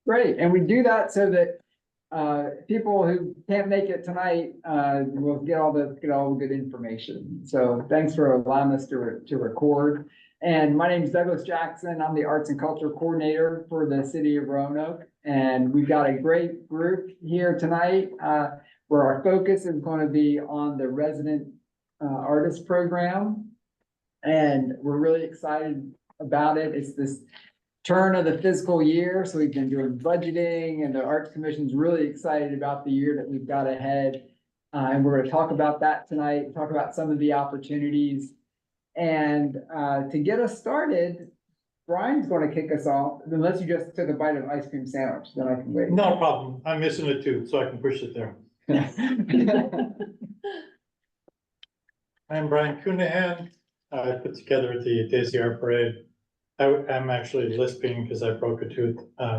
Great, and we do that so that people who can't make it tonight will get all the good information. So thanks for allowing us to record. And my name is Douglas Jackson. I'm the Arts and Culture Coordinator for the City of Roanoke, and we've got a great group here tonight where our focus is going to be on the resident artist program, and we're really excited about it. It's this turn of the fiscal year, so we've been doing budgeting, and the Arts Commission's really excited about the year that we've got ahead. And we're going to talk about that tonight, talk about some of the opportunities. And to get us started, Brian's going to kick us off, unless you just took a bite of ice cream sandwich, then I can wait. No problem. I'm missing it too, so I can push it there. I'm Brian Cunahan. I put together the Daisy Art Parade. I'm actually lisping because I broke a tooth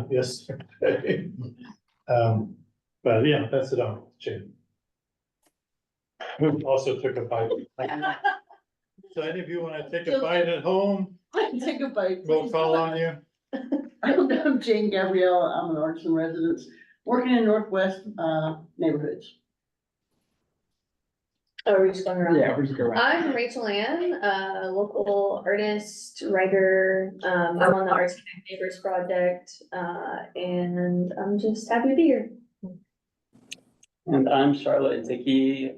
yesterday. But yeah, that's it on Jane. Who also took a bite. So any of you want to take a bite at home? Take a bite. We'll call on you. I'm Jane Gabrielle. I'm an artist in residence working in Northwest neighborhoods. Oh, we're just going around. Yeah, we're just going around. I'm Rachel Ann, local artist, writer. I'm on the Arts Connect Neighbors project, and I'm just happy to be here. And I'm Charlotte Dickey.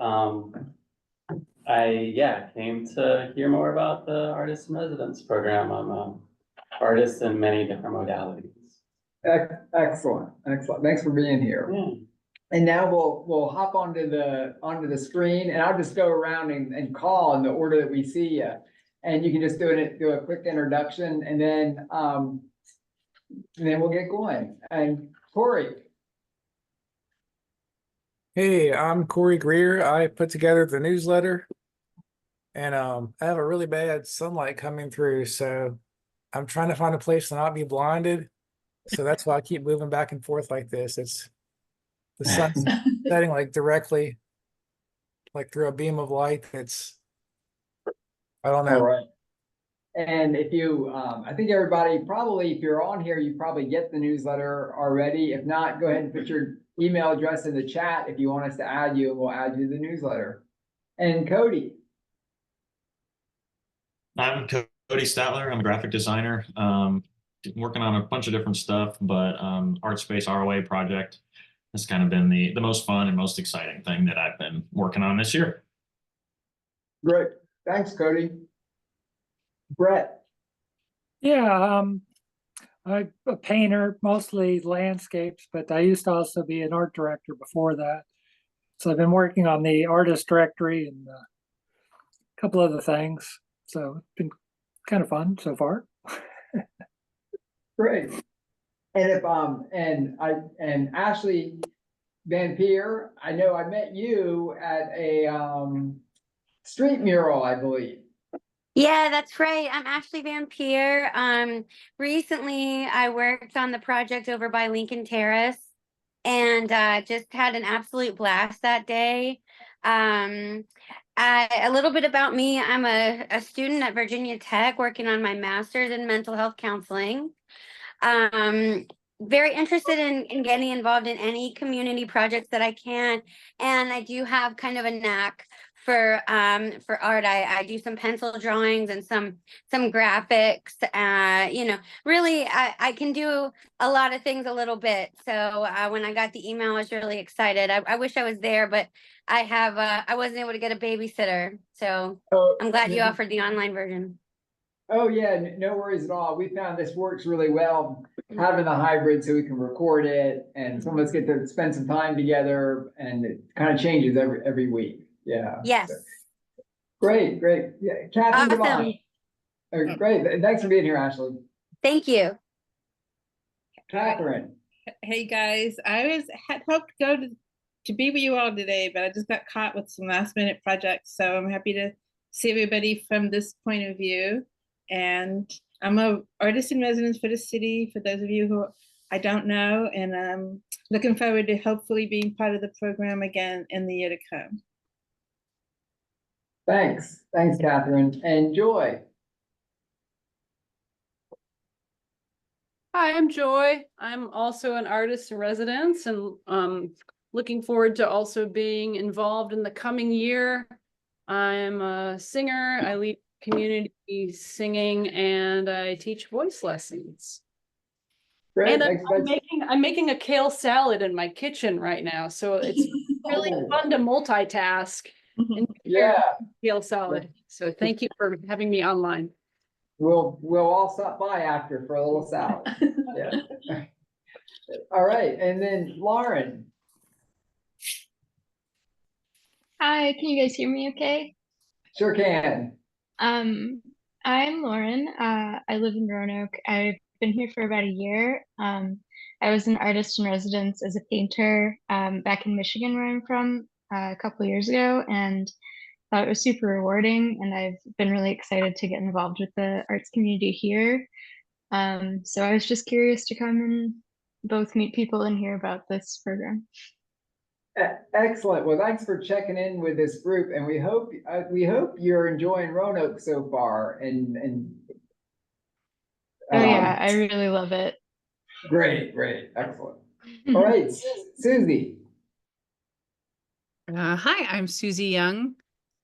I came to hear more about the Artist in Residence program. I'm an artist in many different modalities. Excellent. Thanks for being here. Yeah. And now we'll hop onto the screen, and I'll just go around and call in the order that we see you. And you can just do a quick introduction, and then we'll get going. And Corey. Hey, I'm Corey Greer. I put together the newsletter, and I have a really bad sunlight coming through, so I'm trying to find a place to not be blinded. So that's why I keep moving back and forth like this. It's the sun's setting like directly, like through a beam of light. I don't know. All right. And if you, I think everybody probably, if you're on here, you probably get the newsletter already. If not, go ahead and put your email address in the chat if you want us to add you, and we'll add you to the newsletter. And Cody. I'm Cody Statler. I'm a graphic designer. Working on a bunch of different stuff, but ArtSpace ROA project has kind of been the most fun and most exciting thing that I've been working on this year. Great. Thanks, Cody. Brett. Yeah, I'm a painter, mostly landscapes, but I used to also be an art director before that. So I've been working on the artist directory and a couple other things. So it's been kind of fun so far. Great. And if and Ashley Van Peer, I know I met you at a street mural, I believe. Yeah, that's right. I'm Ashley Van Peer. Recently I worked on the project over by Lincoln Terrace, and just had an absolute blast that day. A little bit about me: I'm a student at Virginia Tech working on my master's in mental health counseling. Very interested in getting involved in any community projects that I can, and I do have kind of a knack for art. I do some pencil drawings and some graphics. Really I can do a lot of things a little bit. So when I got the email, I was really excited. I wish I was there, but I wasn't able to get a babysitter. So I'm glad you offered the online version. Oh yeah, no worries at all. We found this works really well, having the hybrid, so we can record it, and some of us get to spend some time together, and it kind of changes every week. Yeah. Yes. So, great. Yeah, Catherine, come on. Oh, great. Thanks for being here, Ashley. Thank you. Catherine. Hey guys, I had hoped to go to be with you all today, but I just got caught with some last minute projects, so I'm happy to see everybody from this point of view. And I'm a artist in residence for the city, for those of you who I don't know, and I'm looking forward to hopefully being part of the program again in the year to come. Thanks, Catherine. And Joy. Hi, I'm Joy. I'm also an artist in residence and looking forward to also being involved in the coming year. I'm a singer, I lead community singing, and I teach voice lessons. Great, And thanks, thanks. I'm making a kale salad in my kitchen right now, so it's really fun to multitask and prepare Yeah, kale salad. So thank you for having me online. we'll all stop by after for a little salad. Yeah. All right, and then Lauren. Hi, can you guys hear me okay? Sure can. Um, I'm Lauren. I live in Roanoke. I've been here for about a year. I was an artist in residence as a painter back in Michigan, where I'm from, a couple years ago, and thought it was super rewarding. And I've been really excited to get involved with the arts community here. So I was just curious to come and both meet people and hear about this program. Excellent. Well, thanks for checking in with this group, and we hope you're enjoying Roanoke so far. And Oh yeah, I really love it. great, excellent. All right, Susie. Hi, I'm Susie Young.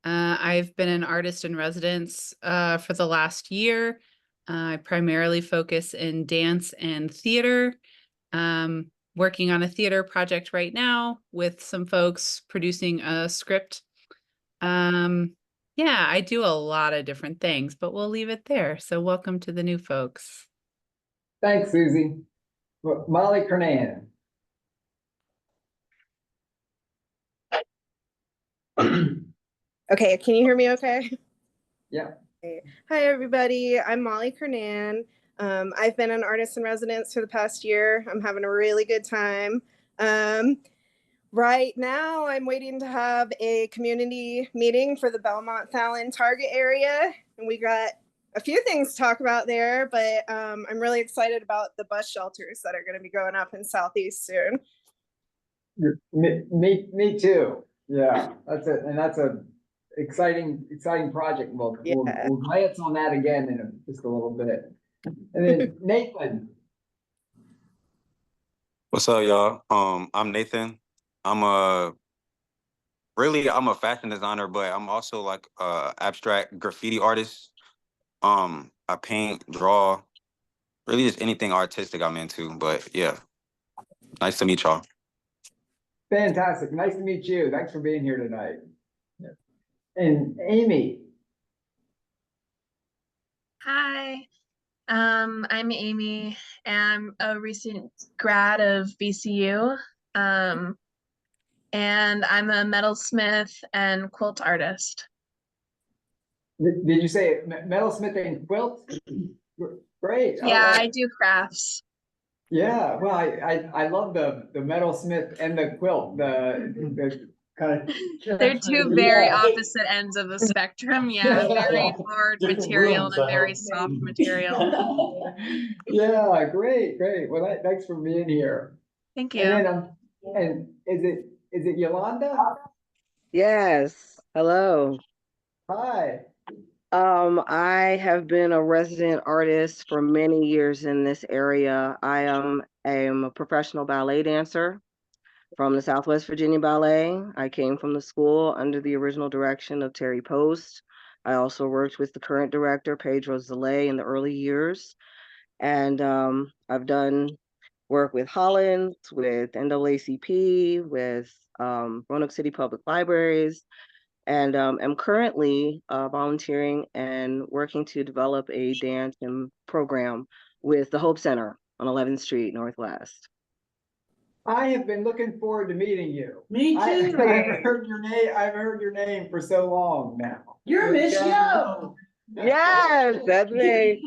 I've been an artist in residence for the last year. I primarily focus in dance and theater. Working on a theater project right now with some folks producing a script. Yeah, I do a lot of different things, but we'll leave it there. So welcome to the new folks. Thanks, Susie. Molly Kernan. Okay, can you hear me okay? Yeah. Hi, everybody. I'm Molly Kernan. I've been an artist in residence for the past year. I'm having a really good time. Right now, I'm waiting to have a community meeting for the Belmont Fallon Target area. And we got a few things to talk about there, but I'm really excited about the bus shelters that are going to be going up in Southeast soon. Me too. Yeah, that's it. And that's a exciting project. We'll glance on that again in just a little bit. And then Nathan. What's up, y'all? I'm Nathan. I'm a fashion designer, but I'm also like a abstract graffiti artist. I paint, draw, really just anything artistic I'm into. But yeah, nice to meet y'all. Fantastic. Nice to meet you. Thanks for being here tonight. And Amy. Hi, I'm Amy, and I'm a recent grad of VCU, and I'm a metalsmith and quilt artist. Did you say metalsmith and quilt? Great. Yeah, right. I do crafts. Yeah, well, I love the metalsmith and the quilt. The kind of They're two very opposite ends of the spectrum. Yeah, very hard material and a very soft material. Yeah, great. Well, thanks for being here. Thank you. And then and is it Yolanda? Yes. Hello. Hi. I have been a resident artist for many years in this area. I am a professional ballet dancer from the Southwest Virginia Ballet. I came from the school under the original direction of Terry Post. I also worked with the current director, Pedro Zalay, in the early years. And I've done work with Hollins, with NAACP, with Roanoke City Public Libraries, and am currently volunteering and working to develop a dance program with the Hope Center on 11th Street Northwest. I have been looking forward to meeting you. Me too. I've heard your name. I've heard your name for so long now. You're Miss Yo. Yes, that's me.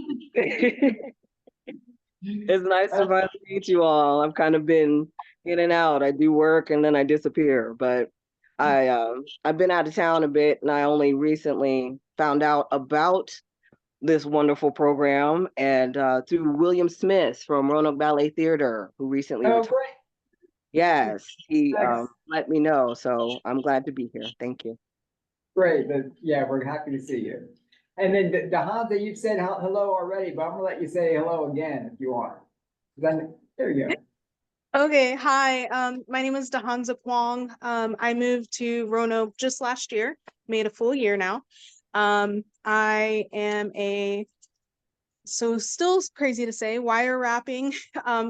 It's nice to finally meet you all. I've kind of been in and out. I do work and then I disappear, but I've been out of town a bit, and I only recently found out about this wonderful program and through William Smith from Roanoke Ballet Theater, who recently retired. Great. Yes, he let me know, so I'm glad to be here. Thank you. Great. Yeah, we're happy to see you. And then Dehanza, you've said hello already, but I'm gonna let you say hello again if you want. Then, there you go. Okay, hi. My name is Dahanza Kwong. I moved to Roanoke just last year, made a full year now. I am still crazy to say, wire wrapping,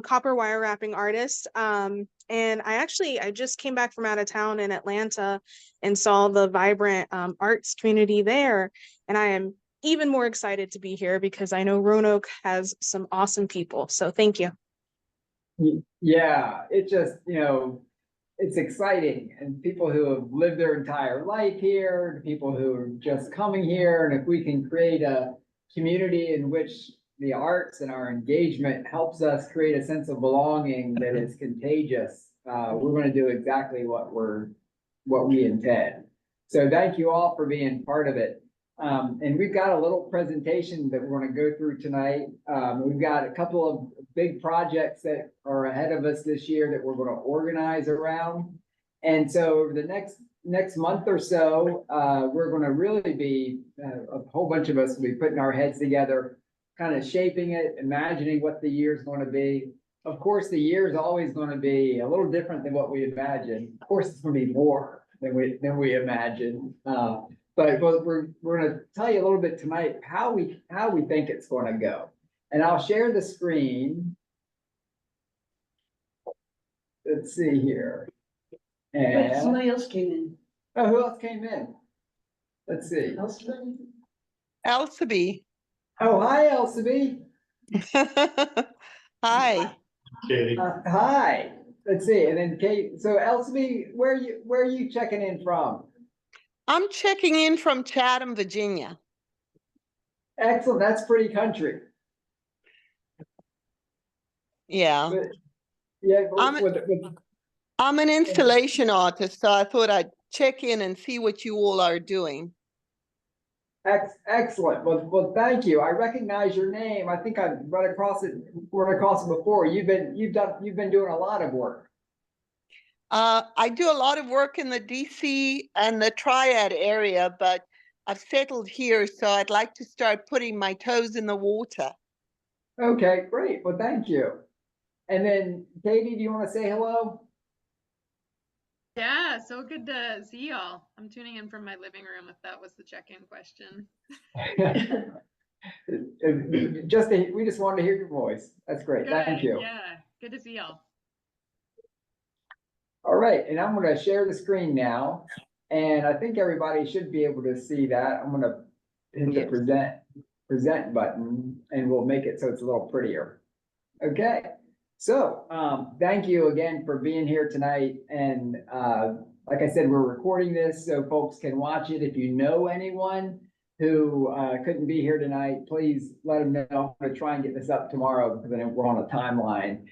copper wire wrapping artist. And I just came back from out of town in Atlanta and saw the vibrant arts community there. And I am even more excited to be here because I know Roanoke has some awesome people. So thank you. Yeah, it just, it's exciting, and people who have lived their entire life here, people who are just coming here, and if we can create a community in which the arts and our engagement helps us create a sense of belonging that is contagious, we're going to do exactly what we intend. So thank you all for being part of it. And we've got a little presentation that we're going to go through tonight. We've got a couple of big projects that are ahead of us this year that we're going to organize around. And so over the next month or so, we're going to really be, a whole bunch of us will be putting our heads together, kind of shaping it, imagining what the year's going to be. Of course, the year is always going to be a little different than what we imagine. Of course, it's going to be more than we imagine. But we're going to tell you a little bit tonight how we think it's going to go. And I'll share the screen. Let's see here. Wait, somebody else came in. Oh, who else came in? Let's see. Elsaby. Oh, hi, Elsaby. Hi. Katie. Hi. Let's see. And then Kate. So Elsaby, where are you checking in from? I'm checking in from Chatham, Virginia. Excellent. That's pretty country. Yeah. But, yeah. I'm an installation artist, so I thought I'd check in and see what you all are doing. Excellent. Well, thank you. I recognize your name. I think I've run across it before. You've been doing a lot of work. I do a lot of work in the DC and the Triad area, but I've settled here, so I'd like to start putting my toes in the water. Okay, great. Well, thank you. And then Katie, do you want to say hello? Yeah, so good to see y'all. I'm tuning in from my living room if that was the check-in question. We just wanted to hear your voice. That's great. Good, Thank you. Yeah, good to see y'all. All right, and I'm going to share the screen now, and I think everybody should be able to see that. I'm going to hit the present button, and we'll make it so it's a little prettier. Okay, so thank you again for being here tonight. And like I said, we're recording this so folks can watch it. If you know anyone who couldn't be here tonight, please let them know. I'm going to try and get this up tomorrow because then we're on a timeline.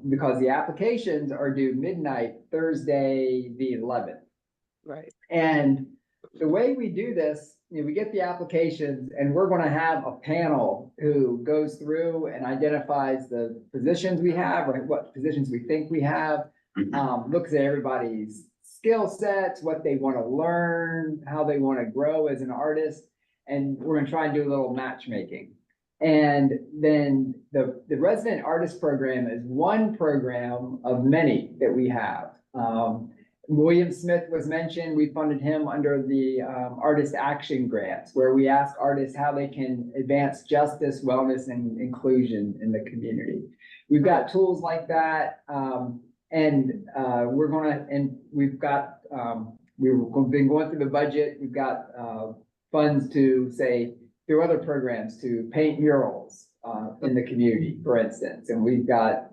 Because the applications are due midnight, Thursday, the 11th. Right. And the way we do this, we get the applications and we're going to have a panel who goes through and identifies the positions we have or what positions we think we have, looks at everybody's skill sets, what they want to learn, how they want to grow as an artist. And we're going to try and do a little matchmaking. And then the resident artist program is one program of many that we have. William Smith was mentioned. We funded him under the Artist Action Grants, where we ask artists how they can advance justice, wellness, and inclusion in the community. We've got tools like that. We've been going through the budget. We've got funds to say, through other programs to paint murals in the community, for instance, and we've got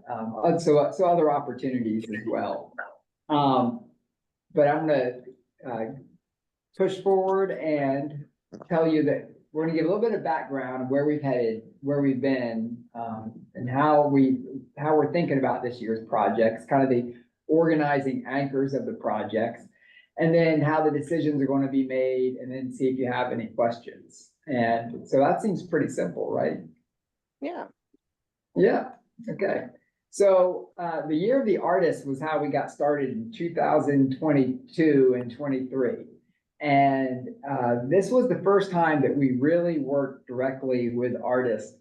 so other opportunities as well. But I'm going to push forward and tell you that we're going to give a little bit of background of where we've headed, where we've been, and how we're thinking about this year's projects, kind of the organizing anchors of the projects, and then how the decisions are going to be made, and then see if you have any questions. And so that seems pretty simple, right? Yeah. Yeah. Okay. So the year of the artist was how we got started in 2022 and 23. And this was the first time that we really worked directly with artists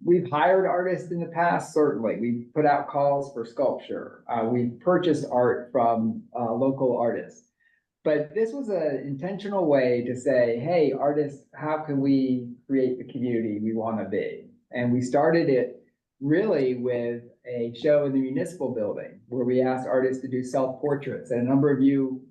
we've hired artists in the past, certainly. We've put out calls for sculpture. We've purchased art from local artists. But this was an intentional way to say, hey, artists, how can we create the community we want to be? And we started it really with a show in the municipal building where we asked artists to do self-portraits. And a number of you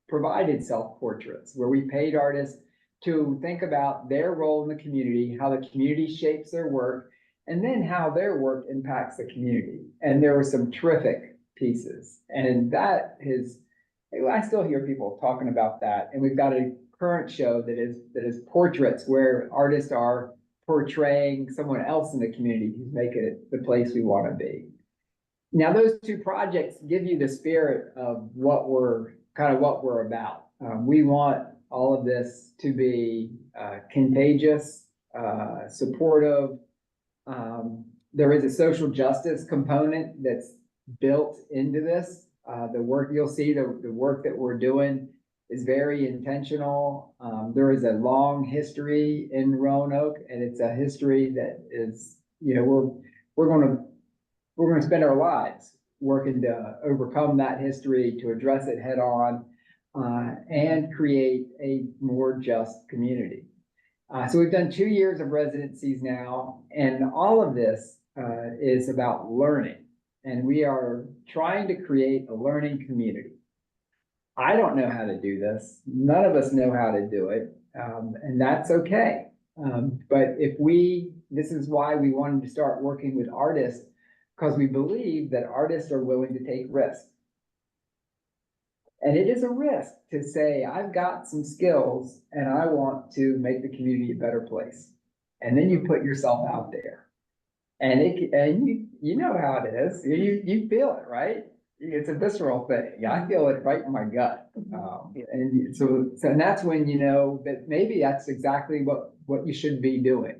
provided self-portraits where we paid artists to think about their role in the community, how the community shapes their work, and then how their work impacts the community. And there were some terrific pieces. And that is, I still hear people talking about that. And we've got a current show that is portraits where artists are portraying someone else in the community who's making it the place we want to be. Now, those two projects give you the spirit of what we're about. We want all of this to be contagious, supportive. There is a social justice component that's built into this. The work you'll see, the work that we're doing is very intentional. There is a long history in Roanoke, and it's a history that is, we're going to spend our lives working to overcome that history, to address it head on, and create a more just community. So we've done 2 years of residencies now, and all of this is about learning. And we are trying to create a learning community. I don't know how to do this. None of us know how to do it, and that's okay. But this is why we wanted to start working with artists, because we believe that artists are willing to take risks. And it is a risk to say, I've got some skills and I want to make the community a better place. And then you put yourself out there. And you know how it is. You feel it, right? It's a visceral thing. I feel it right in my gut. And so that's when you know that maybe that's exactly what you should be doing.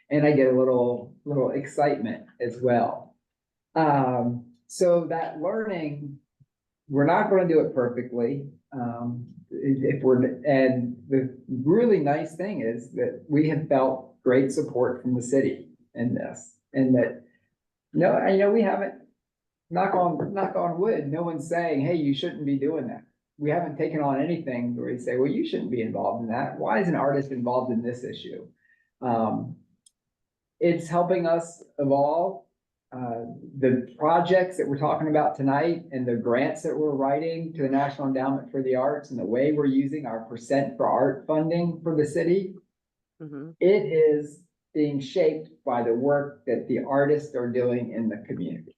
And I get a little excitement as well. So that learning, we're not going to do it perfectly. And the really nice thing is that we have felt great support from the city in this, and that we haven't, knock on wood, no one's saying, hey, you shouldn't be doing that. We haven't taken on anything where we say, well, you shouldn't be involved in that. Why is an artist involved in this issue? It's helping us evolve. The projects that we're talking about tonight and the grants that we're writing to the National Endowment for the Arts and the way we're using our % for art funding for the city, it is being shaped by the work that the artists are doing in the community.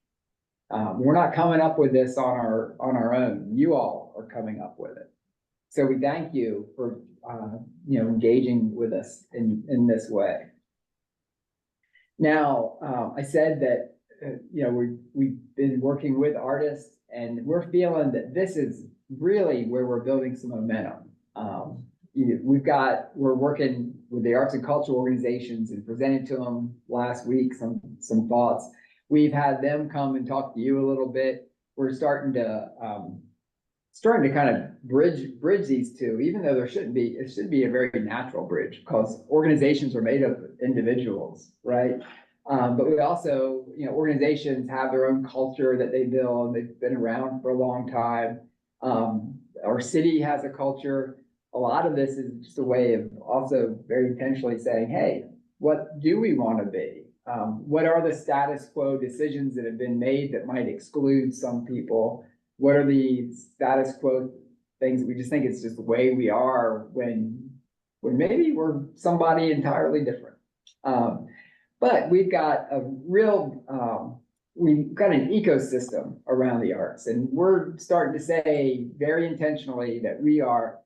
We're not coming up with this on our own. You all are coming up with it. So we thank you for engaging with us in this way. Now, I said that we've been working with artists, and we're feeling that this is really where we're building some momentum. We're working with the arts and cultural organizations and presented to them last week some thoughts. We've had them come and talk to you a little bit. We're starting to kind of bridge these two, even though it should be a very natural bridge, because organizations are made of individuals, right? But we also, organizations have their own culture that they build. They've been around for a long time. Our city has a culture. A lot of this is just a way of also very intentionally saying, hey, what do we want to be? What are the status quo decisions that have been made that might exclude some people? What are the status quo things that we just think it's just the way we are when maybe we're somebody entirely different? But we've got we've got an ecosystem around the arts, and we're starting to say very intentionally that we are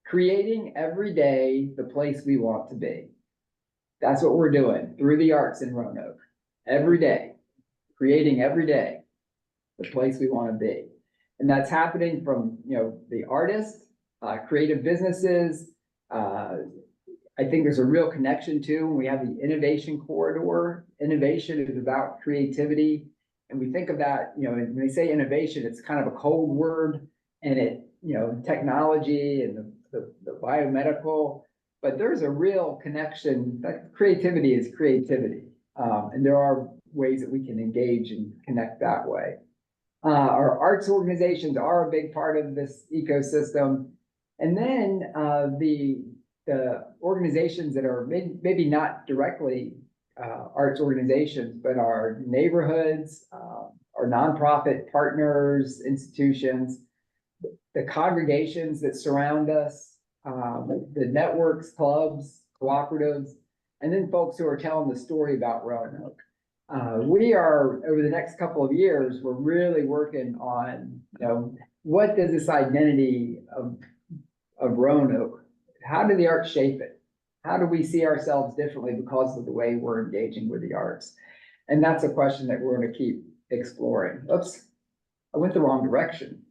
creating every day the place we want to be. That's what we're doing through the arts in Roanoke. Every day, creating every day the place we want to be. And that's happening from, the artists, creative businesses. I think there's a real connection too. We have the innovation corridor. Innovation is about creativity. And we think of that, when they say innovation, it's kind of a cold word, and it, technology and the biomedical, but there's a real connection, that creativity is creativity. And there are ways that we can engage and connect that way. Our arts organizations are a big part of this ecosystem. And then the organizations that are maybe not directly arts organizations, but our neighborhoods, our nonprofit partners, institutions, the congregations that surround us, the networks, clubs, cooperatives, and then folks who are telling the story about Roanoke. We are, over the next couple of years, we're really working on, what does this identity of Roanoke, how do the arts shape it? How do we see ourselves differently because of the way we're engaging with the arts? And that's a question that we're going to keep exploring. Oops, I went the wrong direction.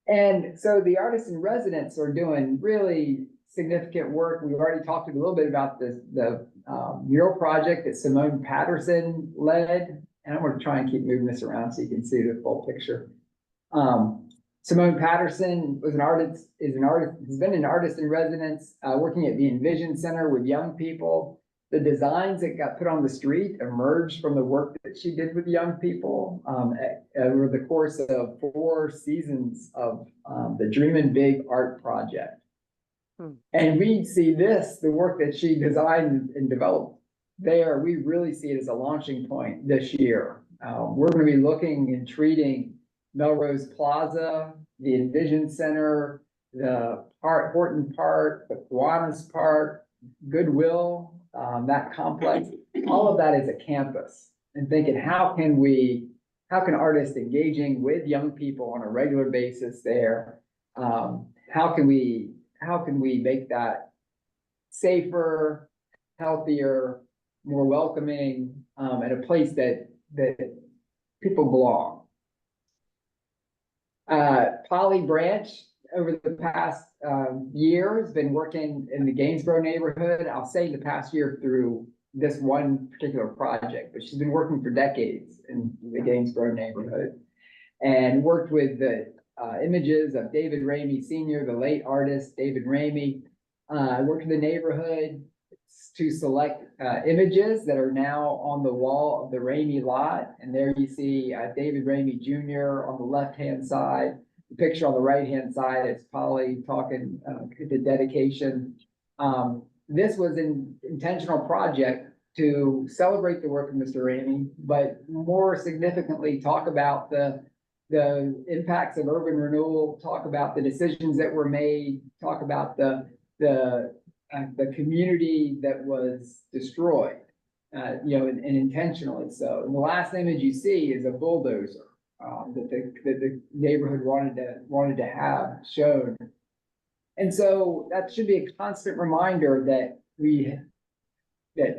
And so the artists in residence are doing really significant work. We've already talked a little bit about the mural project that Simone Patterson led. And I'm going to try and keep moving this around so you can see the full picture. Simone Patterson was has been an artist in residence, working at the Envision Center with young people. The designs that got put on the street emerged from the work that she did with young people over the course of 4 seasons of the Dreamin' Big art project. And we see the work that she designed and developed there, we really see it as a launching point this year. We're going to be looking and treating Melrose Plaza, the Envision Center, the Horton Park, the Kiwanis Park, Goodwill, that complex, all of that is a campus, and thinking how can artists engaging with young people on a regular basis there, how can we make that safer, healthier, more welcoming, and a place that people belong. Polly Branch, over the past year, has been working in the Gainsborough neighborhood. I'll say the past year through this one particular project, but she's been working for decades in the Gainsborough neighborhood and worked with the images of David Ramey Sr., the late artist David Ramey. Worked in the neighborhood to select images that are now on the wall of the Ramey lot. And there you see David Ramey Jr. on the left-hand side. The picture on the right-hand side is Polly talking the dedication. This was an intentional project to celebrate the work of Mr. Ramey, but more significantly talk about the impacts of urban renewal, talk about the decisions that were made, talk about the community that was destroyed, and intentionally so. And the last image you see is a bulldozer that the neighborhood wanted to have shown. And so that should be a constant reminder that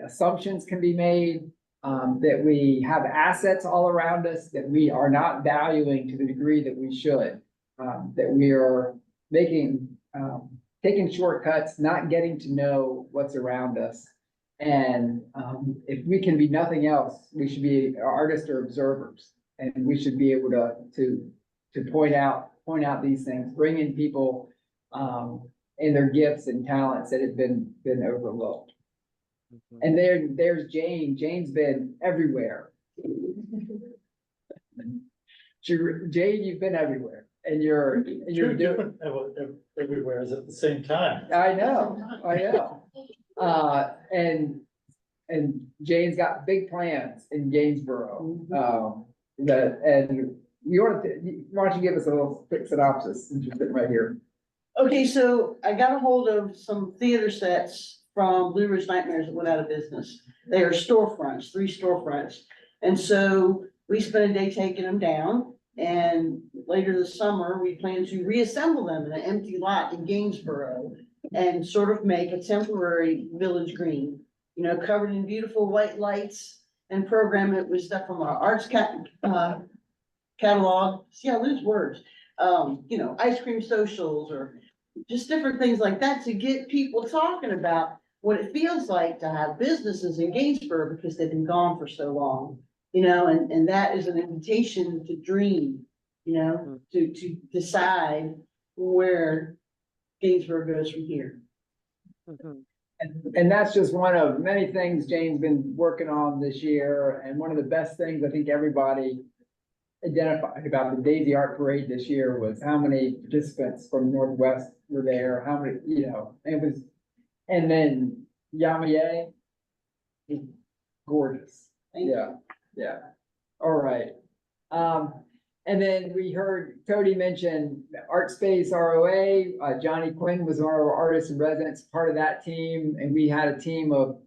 assumptions can be made, that we have assets all around us that we are not valuing to the degree that we should, that we are taking shortcuts, not getting to know what's around us. And if we can be nothing else, we should be artists or observers, and we should be able to point out these things, bring in people and their gifts and talents that have been overlooked. And there's Jane. Jane's been everywhere. Jane, you've been everywhere, and you're doing everywhere is at the same time. I know. And Jane's got big plans in Gainsborough. And why don't you give us a little quick synopsis since you're sitting right here? Okay, so I got a hold of some theater sets from Blue Ridge Nightmares that went out of business. They are storefronts, 3 storefronts. And so we spent a day taking them down, and later this summer, we plan to reassemble them in an empty lot in Gainsborough and sort of make a temporary village green, covered in beautiful white lights, and program it with stuff from our arts catalog. See, I lose words. Ice cream socials or just different things like that to get people talking about what it feels like to have businesses in Gainsborough because they've been gone for so long, and that is an invitation to dream, to decide where Gainsborough goes from here. And that's just one of many things Jane's been working on this year. And one of the best things I think everybody identified about the Daisy Art Parade this year was how many participants from Northwest were there, how many, it was, and then Yamaye, gorgeous. Yeah, yeah. All right. And then we heard Cody mention Art Space ROA. Johnny Quinn was one of our artists in residence, part of that team. And we had a team of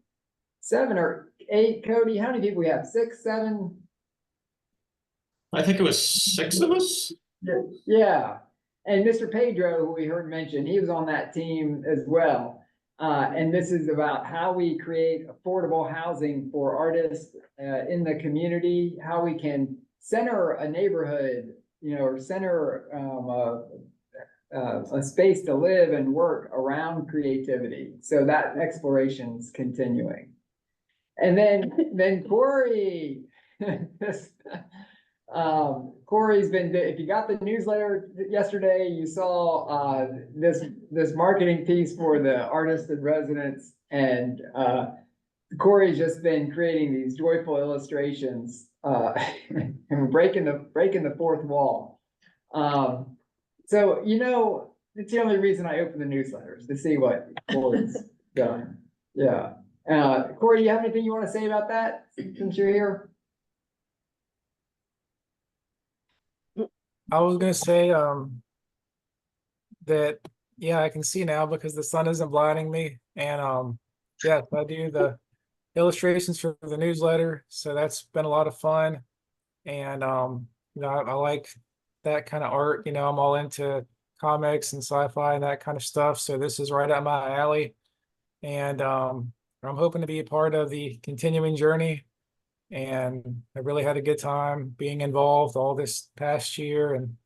7 or 8. Cody, how many people we have? 6, 7? I think it was 6 of us. Yeah. And Mr. Pedro, who we heard mention, he was on that team as well. And this is about how we create affordable housing for artists in the community, how we can center a neighborhood, or center a space to live and work around creativity. So that exploration's continuing. And then Corey, Corey's been, if you got the newsletter yesterday, you saw this marketing piece for the artist in residence, and Corey's just been creating these joyful illustrations and breaking the fourth wall. So it's the only reason I open the newsletters, to see what Corey's done. Yeah. Corey, do you have anything you want to say about that since you're here? I was gonna say that I can see now because the sun isn't blinding me, and yes, I do the illustrations for the newsletter, so that's been a lot of fun. And I like that kind of art. I'm all into comics and sci-fi and that kind of stuff, so this is right up my alley. And I'm hoping to be a part of the continuing journey. And I really had a good time being involved all this past year, and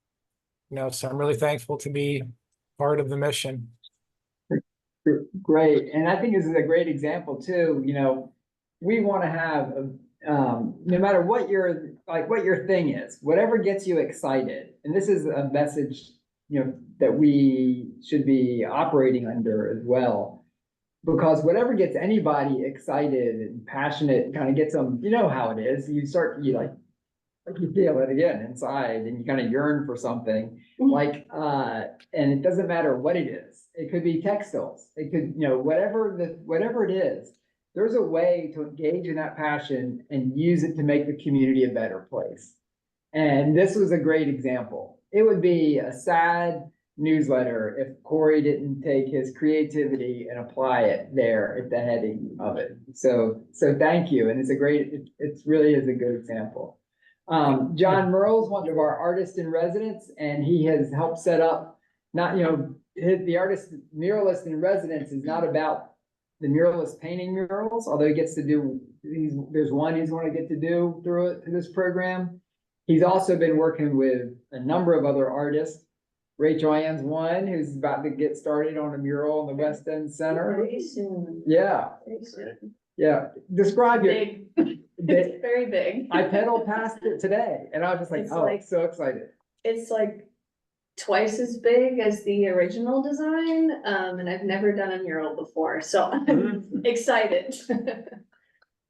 so I'm really thankful to be part of the mission. Great. And I think this is a great example too. We want to have no matter what your thing is, whatever gets you excited. And this is a message, that we should be operating under as well. Because whatever gets anybody excited and passionate, kind of gets them, how it is. You feel it again inside, and you kind of yearn for something and it doesn't matter what it is. It could be textiles. It could, whatever it is, there's a way to engage in that passion and use it to make the community a better place. And this was a great example. It would be a sad newsletter if Corey didn't take his creativity and apply it there at the heading of it. So thank you. And it really is a good example. John Merle's one of our artists in residence, and he has helped set up, the artist muralist in residence is not about the muralist painting murals, although he gets to do, there's one he's going to get to do through this program. He's also been working with a number of other artists. Rachel Ann's one, who's about to get started on a mural in the West End Center. Very soon. Yeah. Very soon. Yeah. Describe Big. It's very big. I pedaled past it today, and I was just like, so excited. It's like twice as big as the original design, and I've never done a mural before, so I'm excited.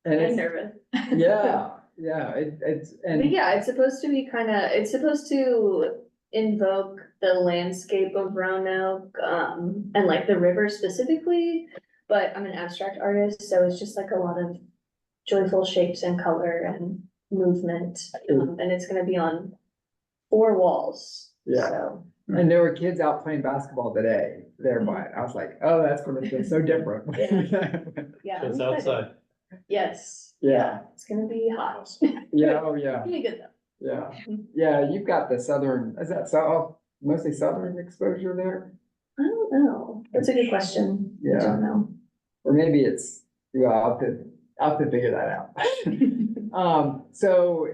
And nervous. Yeah. It's supposed to be it's supposed to invoke the landscape of Roanoke, and the river specifically, but I'm an abstract artist, so it's just a lot of joyful shapes and color and movement, and it's gonna be on 4 walls. Yeah. So. And there were kids out playing basketball today there by it. I was like, oh, that's gonna be so different. Yeah. It's outside. Yes. Yeah. It's gonna be hot. Yeah, oh yeah. It'll be good though. Yeah, yeah, you've got the southern, is that mostly southern exposure there? I don't know. That's a good question. I Yeah. don't know. Or maybe it's, I'll have to figure that out. So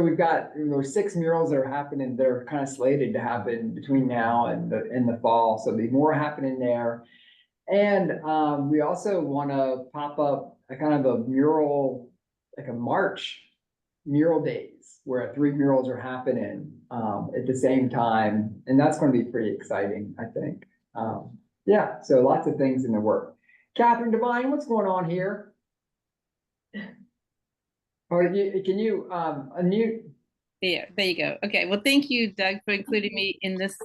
we've got, there's 6 murals that are happening, they're kind of slated to happen between now and the fall, so there'll be more happening there. And we also want to pop up a kind of a mural, like a March mural days where 3 murals are happening at the same time. And that's going to be pretty exciting, I think. Yeah, so lots of things in the work. Catherine Devine, what's going on here? Or can you unmute? There you go. Okay, well, thank you, Doug, for including me in this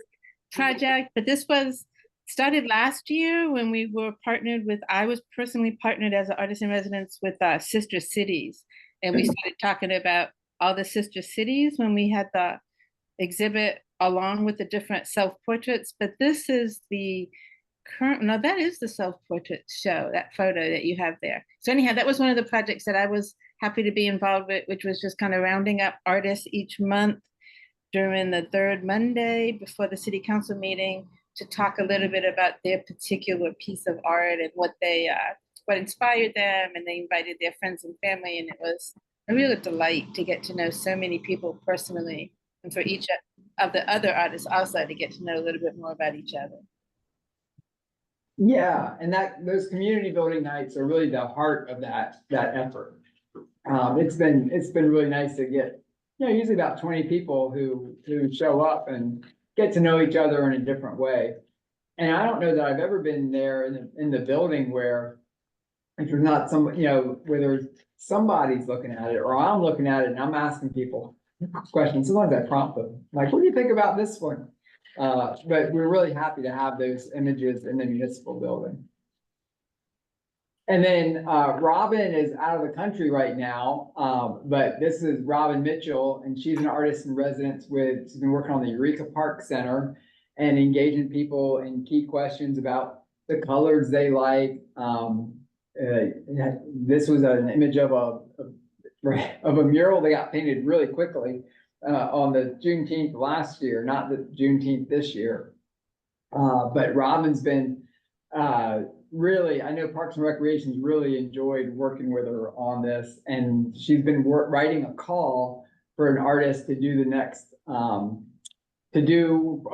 project. But this was started last year when we were partnered with, I was personally partnered as an artist in residence with Sister Cities. And we started talking about all the sister cities when we had the exhibit along with the different self-portraits. But this is the current, no, that is the self-portrait show, that photo that you have there. So anyhow, that was one of the projects that I was happy to be involved with, which was just kind of rounding up artists each month during the third Monday before the city council meeting to talk a little bit about their particular piece of art and what they, what inspired them. And they invited their friends and family. And it was a real delight to get to know so many people personally, and for each of the other artists also to get to know a little bit more about each other. Yeah, and those community building nights are really the heart of that effort. It's been really nice to get, usually about 20 people who show up and get to know each other in a different way. And I don't know that I've ever been there in the building where if there's not some, where there's somebody's looking at it or I'm looking at it and I'm asking people questions. Sometimes I prompt them, like, what do you think about this one? But we're really happy to have those images in the municipal building. And then Robin is out of the country right now, but this is Robin Mitchell, and she's an artist in residence she's been working on the Eureka Park Center and engaging people in key questions about the colors they like. This was an image of a mural that got painted really quickly on the Juneteenth last year, not the Juneteenth this year. But Robin's been really, I know Parks and Recreation's really enjoyed working with her on this, and she's been writing a call for an artist to do the next, to do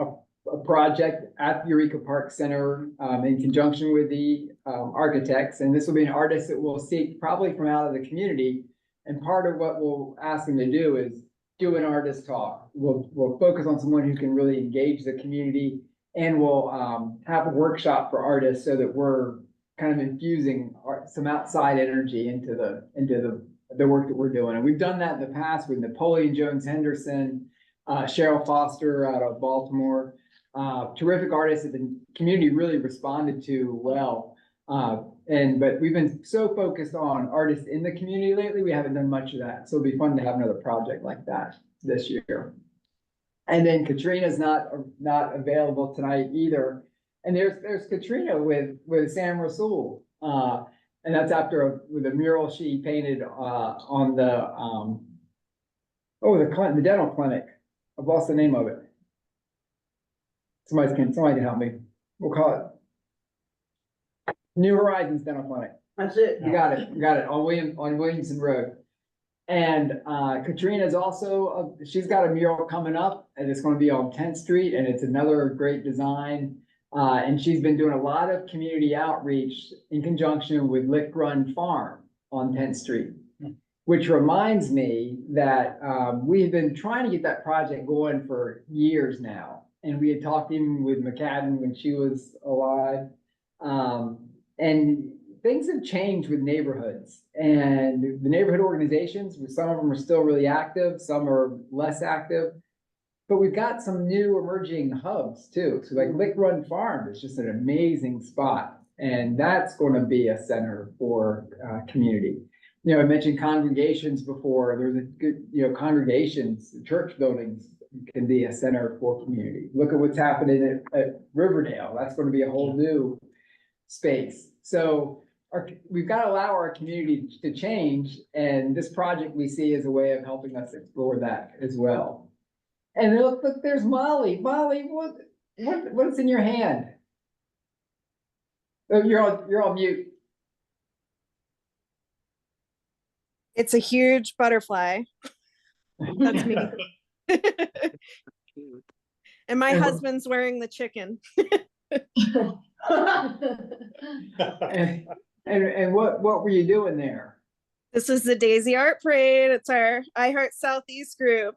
a project at the Eureka Park Center in conjunction with the architects. And this will be an artist that we'll seek probably from out of the community. And part of what we'll ask them to do is do an artist talk. We'll focus on someone who can really engage the community, and we'll have a workshop for artists so that we're kind of infusing some outside energy into the work that we're doing. And we've done that in the past with Napoleon Jones Henderson, Cheryl Foster out of Baltimore. Terrific artists that the community really responded to well. But we've been so focused on artists in the community lately, we haven't done much of that. So it'll be fun to have another project like that this year. And then Katrina's not available tonight either. And there's Katrina with Sam Rasool. And that's with a mural she painted on the dental clinic. I've lost the name of it. Somebody can help me. We'll call it New Horizons Dental Clinic. That's it. You got it on Williamson Road. And Katrina's also, she's got a mural coming up, and it's going to be on 10th Street, and it's another great design. And she's been doing a lot of community outreach in conjunction with Lick Run Farm on 10th Street, which reminds me that we have been trying to get that project going for years now. And we had talked even with McCadden when she was alive. And things have changed with neighborhoods, and the neighborhood organizations, some of them are still really active, some are less active, but we've got some new emerging hubs too. So like Lick Run Farm is just an amazing spot, and that's going to be a center for community. I mentioned congregations before. There's a good, congregations, church buildings can be a center for community. Look at what's happening at Riverdale. That's going to be a whole new space. So we've got to allow our community to change, and this project we see as a way of helping us explore that as well. And look, there's Molly. Molly, what's in your hand? Oh, you're on mute. It's a huge butterfly. That's me. And my husband's wearing the chicken. And what were you doing there? This is the Daisy Art Parade. It's our I Heart Southeast group.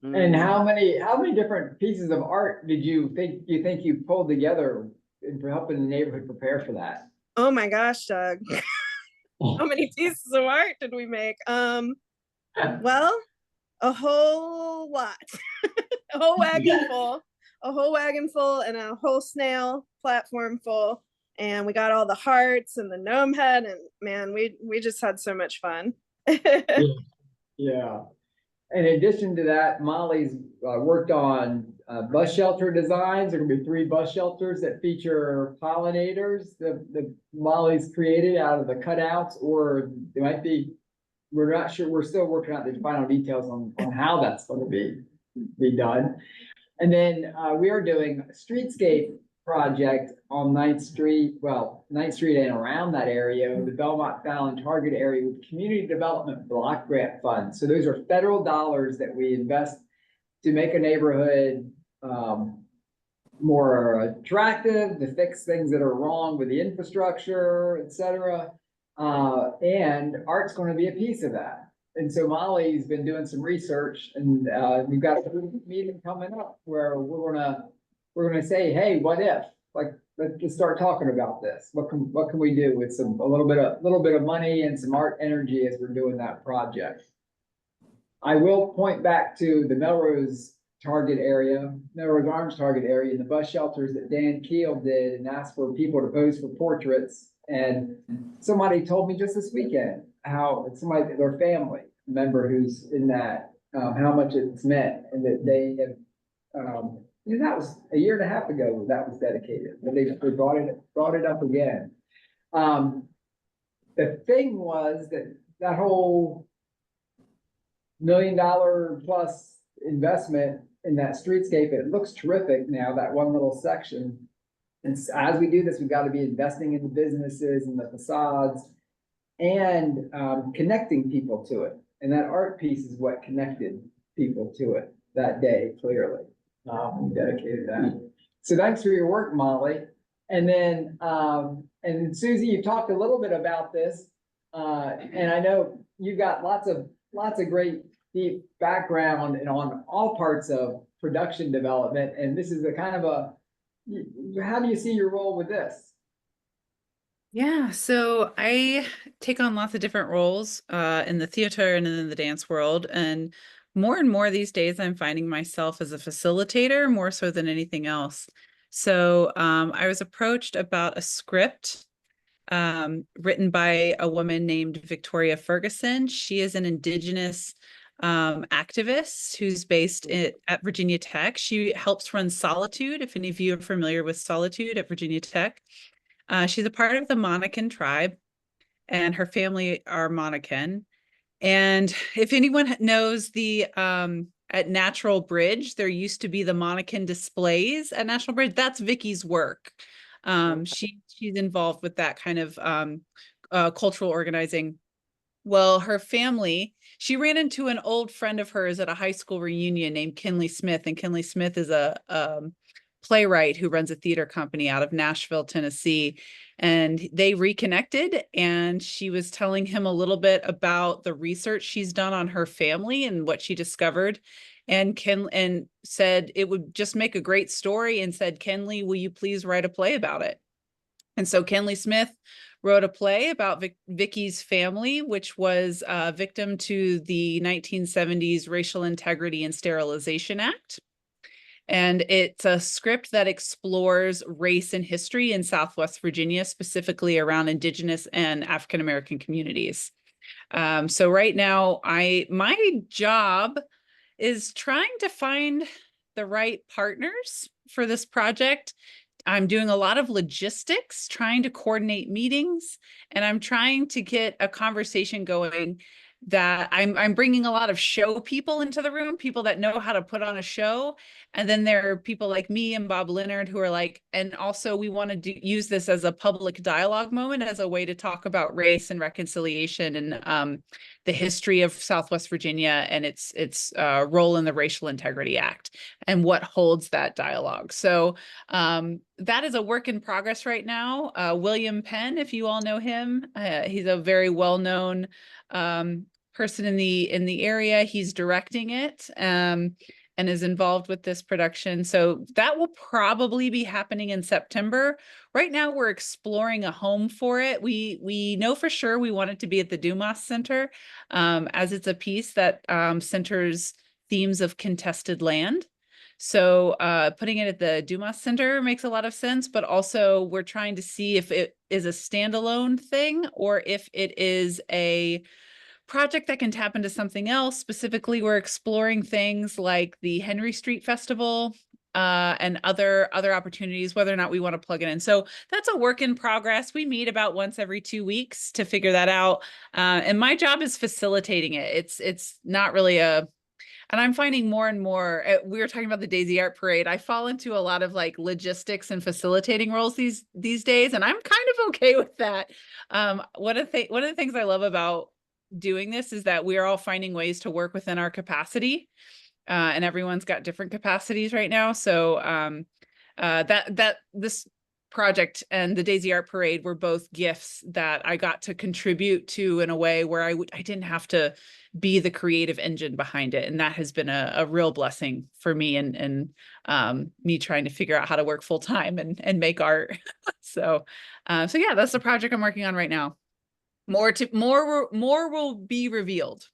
And how many different pieces of art did you think you pulled together for helping the neighborhood prepare for that? Oh my gosh, Doug. How many pieces of art did we make? Well, a whole lot. A whole wagon full and a whole snail platform full. And we got all the hearts and the gnome head, and man, we just had so much fun. Yeah. In addition to that, Molly's worked on bus shelter designs. There are gonna be 3 bus shelters that feature pollinators that Molly's created out of the cutouts, or they might be, we're not sure, we're still working out the final details on how that's gonna be done. And then we are doing a streetscape project on 9th Street, well, 9th Street and around that area, the Belmont Fallon target area with community development block grant funds. So those are federal dollars that we invest to make a neighborhood more attractive, to fix things that are wrong with the infrastructure, et cetera. And art's going to be a piece of that. And so Molly's been doing some research, and we've got a meeting coming up where we're gonna say, hey, what if? Like, let's just start talking about this. What can we do with a little bit of money and some art energy as we're doing that project? I will point back to the Melrose target area, Melrose Arms target area, and the bus shelters that Dan Keel did and asked for people to pose for portraits. And somebody told me just this weekend how their family member who's in that, how much it's meant, and that they have, that was a year and a half ago that was dedicated, but they brought it up again. The thing was that whole $1 million plus investment in that streetscape, it looks terrific now, that one little section. And as we do this, we've got to be investing in the businesses and the facades and connecting people to it. And that art piece is what connected people to it that day, clearly. We dedicated that. So thanks for your work, Molly. And then, and Susie, you talked a little bit about this. And I know you've got lots of great deep background and on all parts of production development. And this is a kind of how do you see your role with this? Yeah, so I take on lots of different roles in the theater and in the dance world. And more these days, I'm finding myself as a facilitator more so than anything else. So I was approached about a script written by a woman named Victoria Ferguson. She is an Indigenous activist who's based at Virginia Tech. She helps run Solitude, if any of you are familiar with Solitude at Virginia Tech. She's a part of the Monacan tribe, and her family are Monacan. And if anyone knows the at Natural Bridge, there used to be the Monacan displays at Natural Bridge. That's Vicky's work. She's involved with that kind of cultural organizing. Well, her family, she ran into an old friend of hers at a high school reunion named Kinley Smith, and Kinley Smith is a playwright who runs a theater company out of Nashville, Tennessee. And they reconnected, and she was telling him a little bit about the research she's done on her family and what she discovered. And said it would just make a great story, and said, Kinley, will you please write a play about it? And so Kinley Smith wrote a play about Vicky's family, which was a victim to the 1970s Racial Integrity and Sterilization Act. And it's a script that explores race and history in Southwest Virginia, specifically around Indigenous and African-American communities. So right now, my job is trying to find the right partners for this project. I'm doing a lot of logistics, trying to coordinate meetings, and I'm trying to get a conversation going that I'm bringing a lot of show people into the room, people that know how to put on a show. And then there are people like me and Bob Leonard who are like, and also we want to use this as a public dialogue moment, as a way to talk about race and reconciliation and the history of Southwest Virginia and its role in the Racial Integrity Act and what holds that dialogue. So that is a work in progress right now. William Penn, if you all know him, he's a very well-known person in the area. He's directing it and is involved with this production. So that will probably be happening in September. Right now, we're exploring a home for it. We know for sure we want it to be at the Dumas Center, as it's a piece that centers themes of contested land. So putting it at the Dumas Center makes a lot of sense, but also we're trying to see if it is a standalone thing or if it is a project that can tap into something else. Specifically, we're exploring things like the Henry Street Festival and other opportunities, whether or not we want to plug it in. So that's a work in progress. We meet about once every 2 weeks to figure that out. And my job is facilitating it. It's not really and I'm finding more and more, we were talking about the Daisy Art Parade. I fall into a lot of like logistics and facilitating roles these days, and I'm kind of okay with that. One of the things I love about doing this is that we're all finding ways to work within our capacity, and everyone's got different capacities right now. So that this project and the Daisy Art Parade were both gifts that I got to contribute to in a way where I didn't have to be the creative engine behind it, and that has been a real blessing for me and me trying to figure out how to work full time and make art. So yeah, that's the project I'm working on right now. More will be revealed.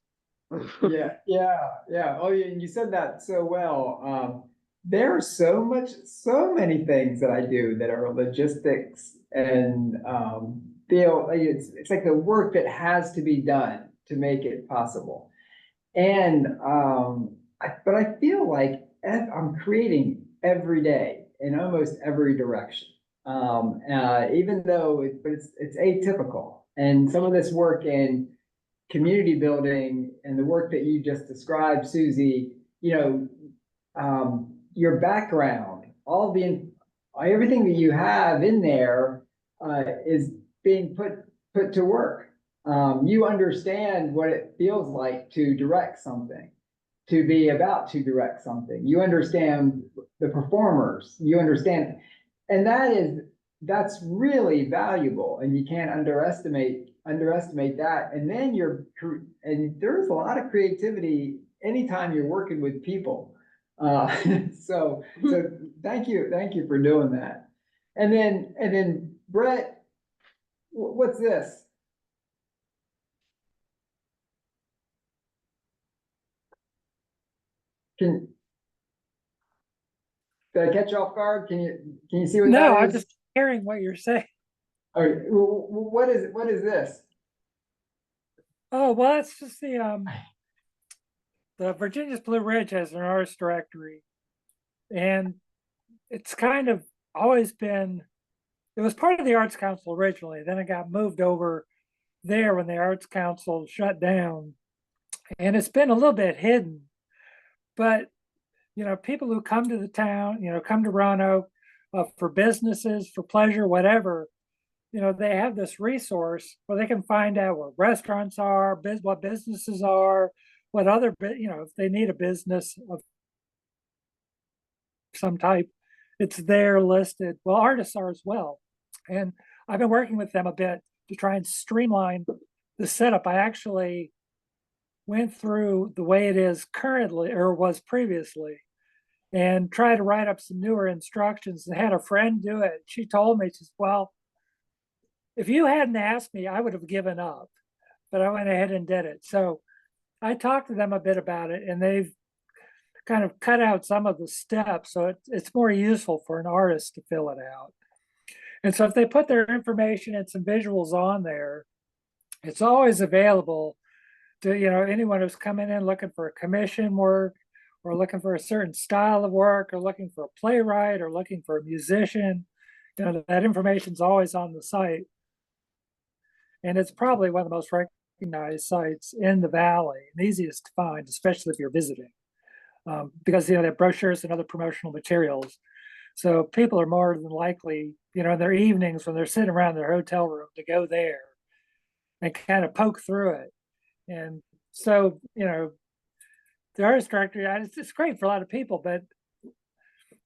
Yeah. Oh, yeah, and you said that so well. There are so many things that I do that are logistics and feel like it's like the work that has to be done to make it possible. And but I feel like I'm creating every day in almost every direction. Even though it's atypical. And some of this work in community building and the work that you just described, Susie, your background, everything that you have in there is being put to work. You understand what it feels like to direct something, to be about to direct something. You understand the performers, you understand, and that's really valuable, and you can't underestimate that. And then there's a lot of creativity anytime you're working with people. So thank you for doing that. And then Brett, what's this? Did I catch you off guard? Can you see what that is? No, I'm just hearing what you're saying. All right, what is this? Oh, well, it's just the Virginia's Blue Ridge has an artist directory, and it's kind of always been, it was part of the Arts Council originally, then it got moved over there when the Arts Council shut down, and it's been a little bit hidden, but people who come to the town, come to Roanoke for businesses, for pleasure, whatever, they have this resource where they can find out what restaurants are, what businesses are, what other, if they need a business of some type, it's there listed. Well, artists are as well. And I've been working with them a bit to try and streamline the setup. I actually went through the way it is currently or was previously and tried to write up some newer instructions and had a friend do it. She told me, she says, well, if you hadn't asked me, I would have given up, but I went ahead and did it. So I talked to them a bit about it, and they've kind of cut out some of the steps, so it's more useful for an artist to fill it out. And so if they put their information and some visuals on there, it's always available to anyone who's coming in looking for a commission work, or looking for a certain style of work, or looking for a playwright, or looking for a musician. That information's always on the site. And it's probably one of the most recognized sites in the Valley and easiest to find, especially if you're visiting, because they have brochures and other promotional materials. So people are more than likely, in their evenings when they're sitting around their hotel room, to go there and kind of poke through it. And so, the artist directory, it's great for a lot of people, but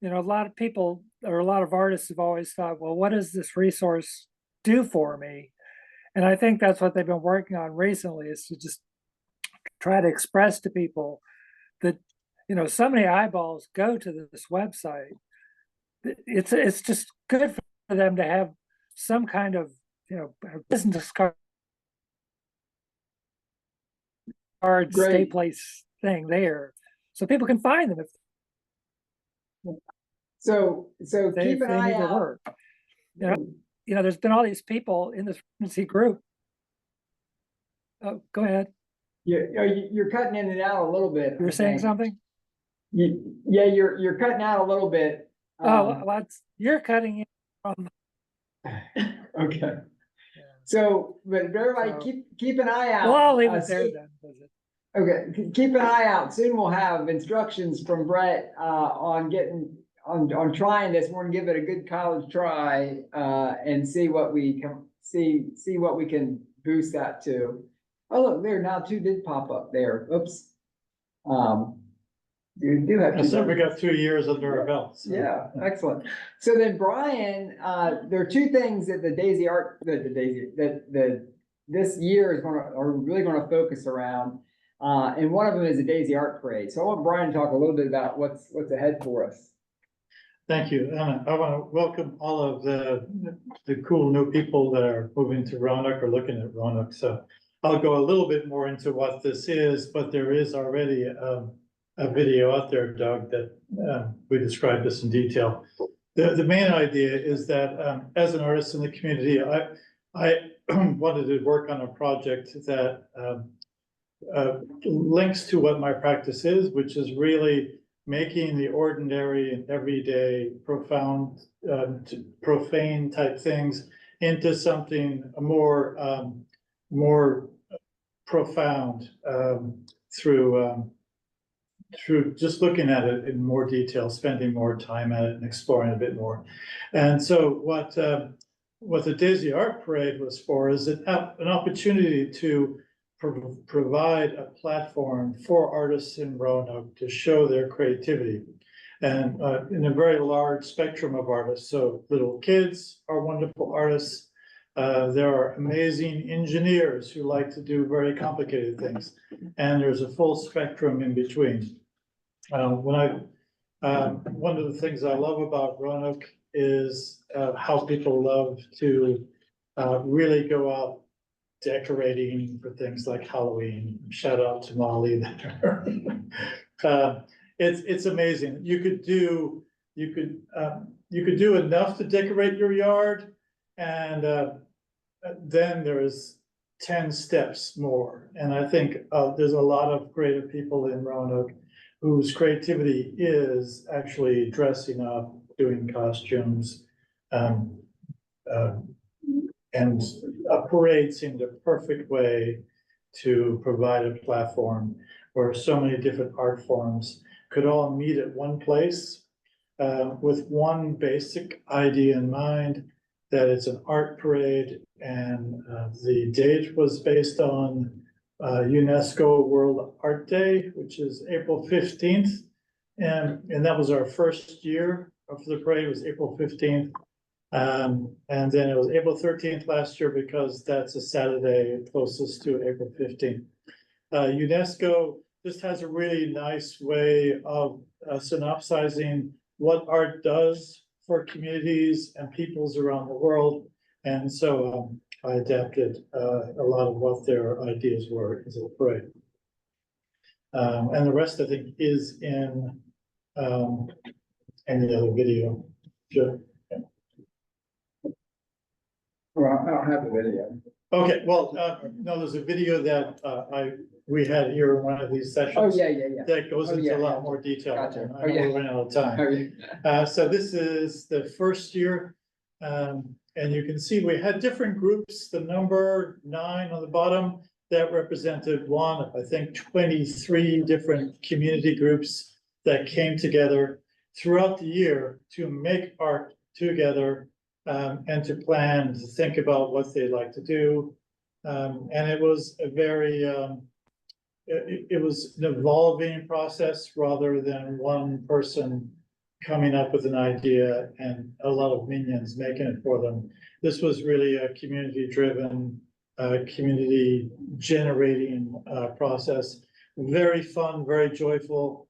a lot of people or a lot of artists have always thought, well, what does this resource do for me? And I think that's what they've been working on recently, is to just try to express to people that, you know, so many eyeballs go to this website. It's just good for them to have some kind of, you know, business card, stay place thing there, so people can find them if So keep an eye need to out. work. You know, there's been all these people in this pregnancy group. Oh, go ahead. You're cutting in and out a little bit. You were saying something? Yeah, you're cutting out a little bit. Well, you're cutting in from. Okay. So, but everybody keep an eye out. Well, I'll leave it there then. Okay, keep an eye out. Soon we'll have instructions from Brett on trying this. We're gonna give it a good college try and see what we can see what we can boost that to. Oh, look, there now two did pop up there. Oops. You do have. So we got 2 years under our belts. So. Yeah, excellent. So then, Brian, there are two things that this year is really gonna focus around. And one of them is the Daisy Art Parade. So I want Brian to talk a little bit about what's ahead for us. Thank you. I want to welcome all of the cool new people that are moving to Roanoke or looking at Roanoke. So I'll go a little bit more into what this is, but there is already a video out there, Doug, that we described this in detail. The main idea is that as an artist in the community, I wanted to work on a project that links to what my practice is, which is really making the ordinary and everyday profane type things into something more profound through just looking at it in more detail, spending more time at it and exploring a bit more. And so what the Daisy Art Parade was for is an opportunity to provide a platform for artists in Roanoke to show their creativity, and in a very large spectrum of artists. So little kids are wonderful artists. There are amazing engineers who like to do very complicated things, and there's a full spectrum in between. One of the things I love about Roanoke is how people love to really go out decorating for things like Halloween. Shout out to Molly there. It's amazing. You could do enough to decorate your yard, and then there's 10 steps more. And I think there's a lot of creative people in Roanoke whose creativity is actually dressing up, doing costumes, and a parade seemed a perfect way to provide a platform where so many different art forms could all meet at one place with one basic idea in mind, that it's an art parade, and the date was based on UNESCO World Art Day, which is April 15th. And that was our first year of the parade, was April 15th. And then it was April 13th last year because that's a Saturday closest to April 15th. UNESCO just has a really nice way of synopsizing what art does for communities and peoples around the world. And so I adapted a lot of what their ideas were into the parade. And the rest, I think, is in any other video. Sure. Well, I don't have the video. Okay, well, no, there's a video that we had here in one of these sessions. Oh, yeah. That goes into a lot more detail. Gotcha. I know we're running out of time. So this is the first year. And you can see we had different groups. The number 9 on the bottom, that represented one of, I think, 23 different community groups that came together throughout the year to make art together. And to plan, to think about what they'd like to do. And it was a very, it was an evolving process rather than one person coming up with an idea and a lot of minions making it for them. This was really a community-driven, community-generating process very fun, very joyful.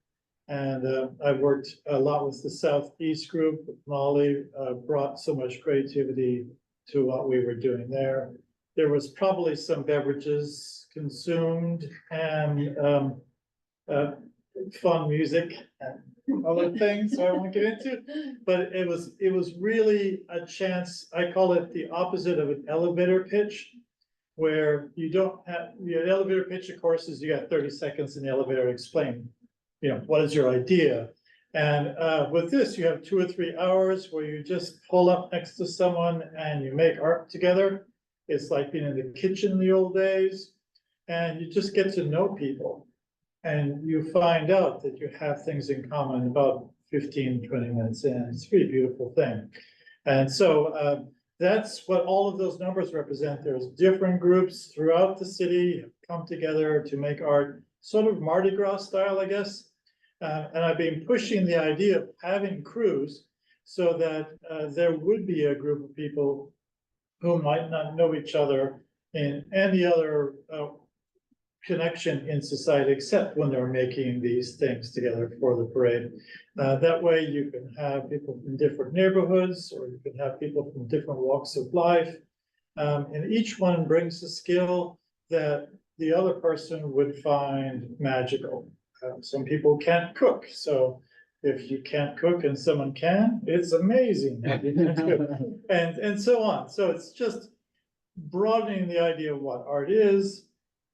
And I've worked a lot with the Southeast group. Molly brought so much creativity to what we were doing there. There was probably some beverages consumed and fun music and other things I won't get into. But it was really a chance. I call it the opposite of an elevator pitch, where you don't have, your elevator pitch, of course, is you got 30 seconds in the elevator to explain, what is your idea? And with this, you have 2 or 3 hours where you just pull up next to someone and you make art together. It's like being in the kitchen in the old days, and you just get to know people. And you find out that you have things in common about 15, 20 minutes in. It's a pretty beautiful thing. And so that's what all of those numbers represent. There's different groups throughout the city come together to make art, sort of Mardi Gras style, I guess. And I've been pushing the idea of having crews so that there would be a group of people who might not know each other in any other connection in society, except when they're making these things together for the parade. That way you can have people from different neighborhoods, or you can have people from different walks of life. And each one brings a skill that the other person would find magical. Some people can't cook, so if you can't cook and someone can, it's amazing. And so on. So it's just broadening the idea of what art is,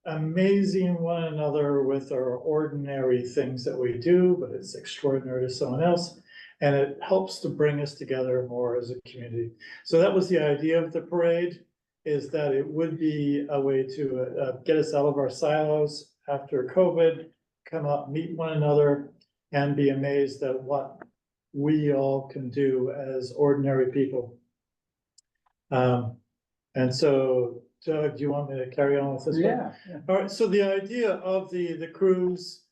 amazing one another with our ordinary things that we do, but it's extraordinary to someone else. And it helps to bring us together more as a community. So that was the idea of the parade, is that it would be a way to get us out of our silos after COVID, come out, meet one another, and be amazed at what we all can do as ordinary people. And so, Doug, do you want me to carry on with this one? Yeah. All right, so the idea of the crews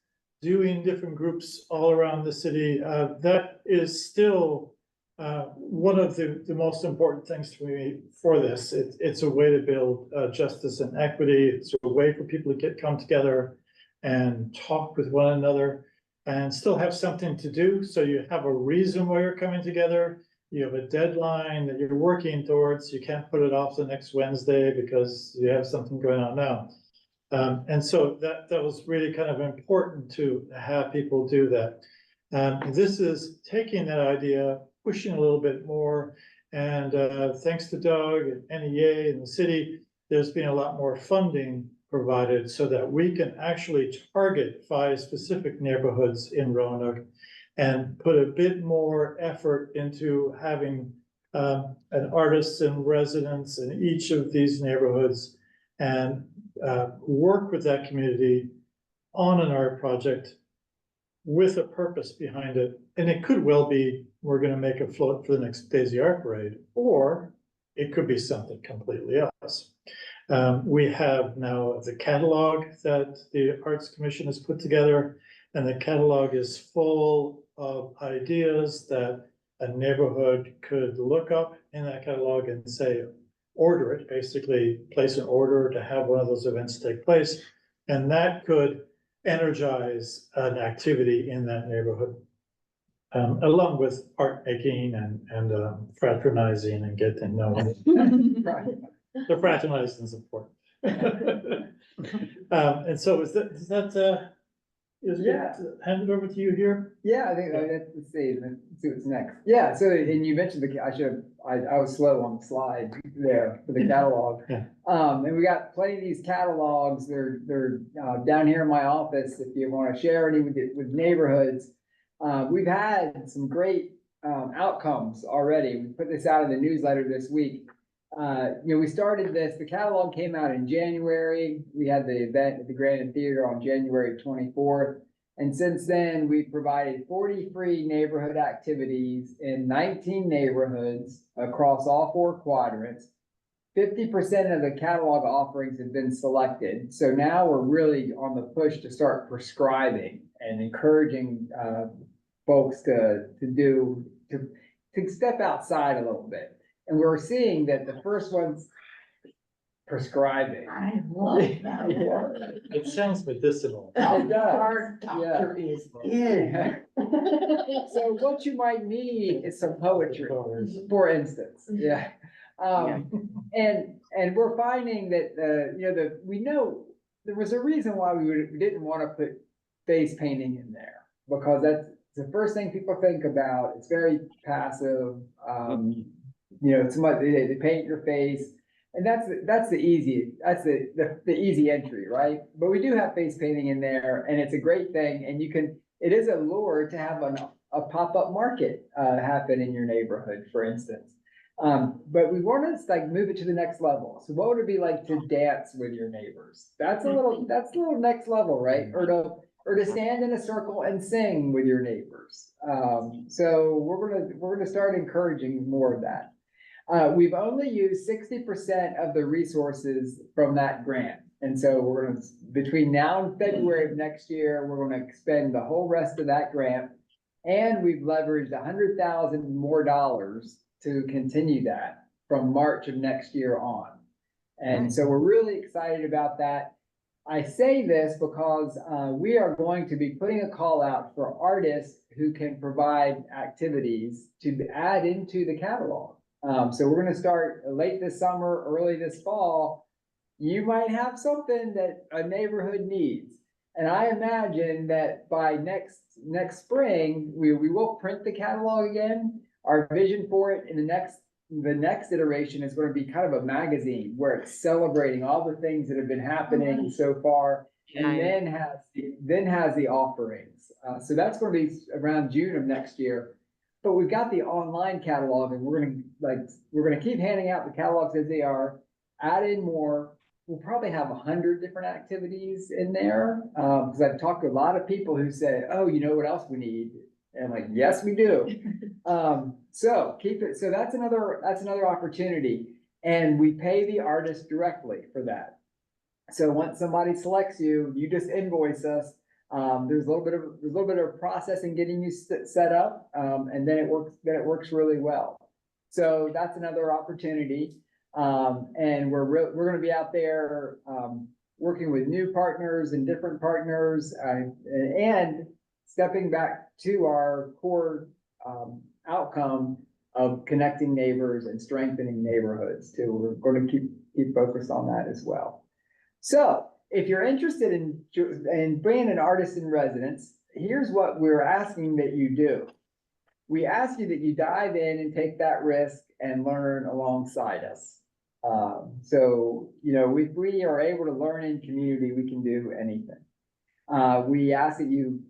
doing different groups all around the city, that is still one of the most important things to me for this. It's a way to build justice and equity. It's a way for people to come together and talk with one another and still have something to do. So you have a reason why you're coming together. You have a deadline that you're working towards. You can't put it off the next Wednesday because you have something going on now. And so that was really kind of important to have people do that. This is taking that idea, pushing a little bit more. And thanks to Doug and NEA and the city, there's been a lot more funding provided so that we can actually target 5 specific neighborhoods in Roanoke and put a bit more effort into having an artist in residence in each of these neighborhoods and work with that community on an art project with a purpose behind it. And it could well be, we're going to make a float for the next Daisy Art Parade, or it could be something completely else. We have now the catalog that the Arts Commission has put together, and the catalog is full of ideas that a neighborhood could look up in that catalog and say, order it, basically place an order to have one of those events take place. And that could energize an activity in that neighborhood, along with art making and fraternizing and getting to know it. The fraternizing is important. And so is that Yeah. hand it over to you here? Yeah, I think, let's see what's next. Yeah, so, and you mentioned I was slow on the slide there for the catalog. Yeah. And we got plenty of these catalogs. They're down here in my office if you want to share any with neighborhoods. We've had some great outcomes already. We put this out in the newsletter this week. We started this, the catalog came out in January. We had the event at the Grand Theater on January 24th. And since then, we've provided 40 free neighborhood activities in 19 neighborhoods across all 4 quadrants. 50% of the catalog offerings have been selected. So now we're really on the push to start prescribing and encouraging folks to step outside a little bit. And we're seeing that the first ones prescribing. I love that Yeah. word. It sounds medicinal. It does. Our doctor is in. So what you might need is some poetry, for instance, yeah. And we're finding that, we know there was a reason why we didn't want to put face painting in there. Because that's the first thing people think about. It's very passive. It's much, they paint your face. And that's the easy entry, right? But we do have face painting in there, and it's a great thing. And it is a lure to have a pop-up market happen in your neighborhood, for instance. But we want to move it to the next level. So what would it be like to dance with your neighbors? That's a little next level, right? Or to stand in a circle and sing with your neighbors. So we're gonna start encouraging more of that. We've only used 60% of the resources from that grant. And so between now and February of next year, we're gonna expend the whole rest of that grant. And we've leveraged $100,000 more to continue that from March of next year on. And so we're really excited about that. I say this because we are going to be putting a call out for artists who can provide activities to add into the catalog. So we're going to start late this summer, early this fall. You might have something that a neighborhood needs. And I imagine that by next spring, we will print the catalog again. Our vision for it in the next iteration is going to be kind of a magazine where it's celebrating all the things that have been happening so far, and then has the offerings. So that's going to be around June of next year. But we've got the online catalog, and we're going to keep handing out the catalogs as they are, add in more. We'll probably have 100 different activities in there, because I've talked to a lot of people who say, "Oh, you know what else we need?" And I'm like, yes, we do. So keep it. So that's another opportunity. And we pay the artist directly for that. So once somebody selects you, you just invoice us. There's a little bit of process in getting you set up. And then it works really well. So that's another opportunity. And we're going to be out there, working with new partners and different partners, and stepping back to our core outcome of connecting neighbors and strengthening neighborhoods too. We're going to keep focused on that as well. So if you're interested in being an artist in residence, here's what we're asking that you do. We ask you that you dive in and take that risk and learn alongside us. So, if we are able to learn in community, we can do anything. We ask that you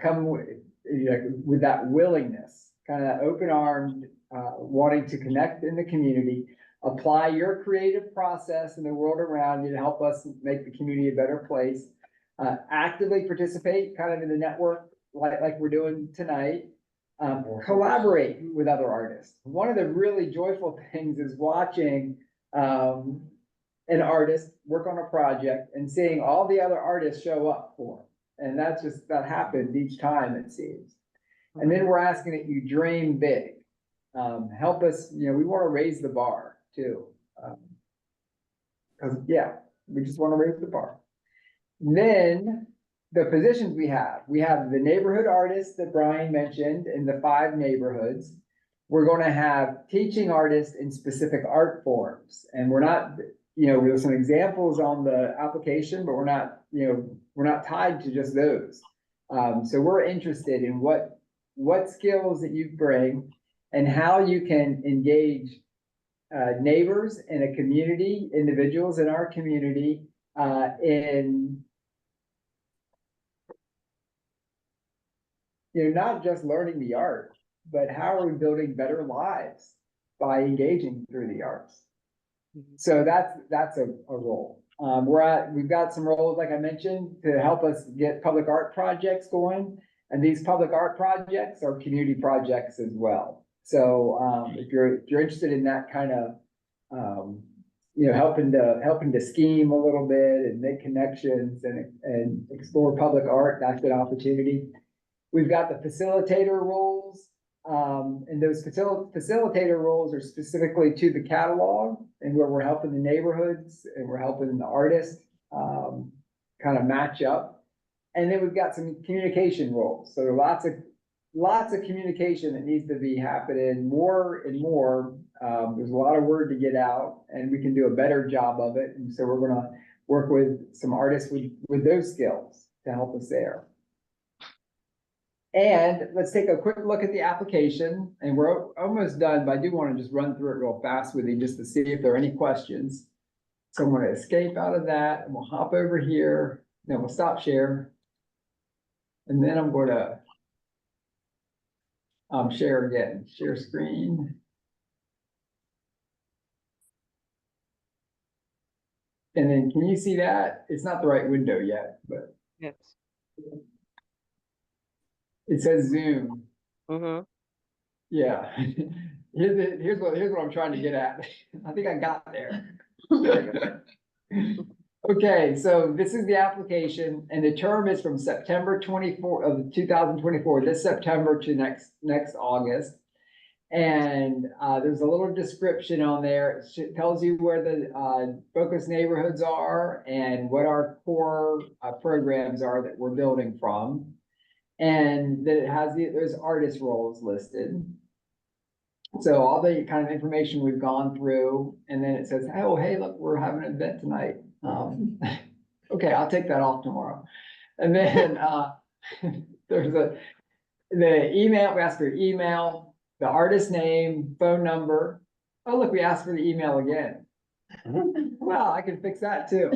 come with that willingness, kind of open-armed, wanting to connect in the community, apply your creative process in the world around you to help us make the community a better place, actively participate kind of in the network like we're doing tonight, collaborate with other artists. One of the really joyful things is watching an artist work on a project and seeing all the other artists show up for them. And that happens each time, it seems. And then we're asking that you dream big. Help us, we want to raise the bar too. Because we just want to raise the bar. Then the positions we have the neighborhood artists that Brian mentioned in the 5 neighborhoods. We're going to have teaching artists in specific art forms. And we're not, there's some examples on the application, but we're not tied to just those. So we're interested in what skills that you bring and how you can engage neighbors in a community, individuals in our community, in not just learning the art, but how are we building better lives by engaging through the arts? So that's a role. We've got some roles, like I mentioned, to help us get public art projects going. And these public art projects are community projects as well. So if you're interested in that kind of, helping to scheme a little bit and make connections and explore public art, that's an opportunity. We've got the facilitator roles. And those facilitator roles are specifically to the catalog and where we're helping the neighborhoods and we're helping the artists, kind of match up. And then we've got some communication roles. So there are lots of communication that needs to be happening more and more. There's a lot of word to get out and we can do a better job of it. And so we're gonna work with some artists with those skills to help us there. And let's take a quick look at the application, and we're almost done, but I do want to just run through it real fast with you just to see if there are any questions. So I'm going to escape out of that and we'll hop over here. Then we'll stop share. And then I'm going to share again, share screen. And then can you see that? It's not the right window yet, but Yes. it says Zoom. Mm-hmm. Yeah. Here's what I'm trying to get at. I think I got there. Okay, so this is the application and the term is from September 24 of 2024, this September to next August. And there's a little description on there. It tells you where the focus neighborhoods are and what our core programs are that we're building from. And that it has those artist roles listed. So all the kind of information we've gone through, and then it says, oh, hey, look, we're having an event tonight. Okay, I'll take that off tomorrow. And then there's the email, we ask for your email, the artist name, phone number. Oh, look, we asked for the email again. Well, I can fix that too.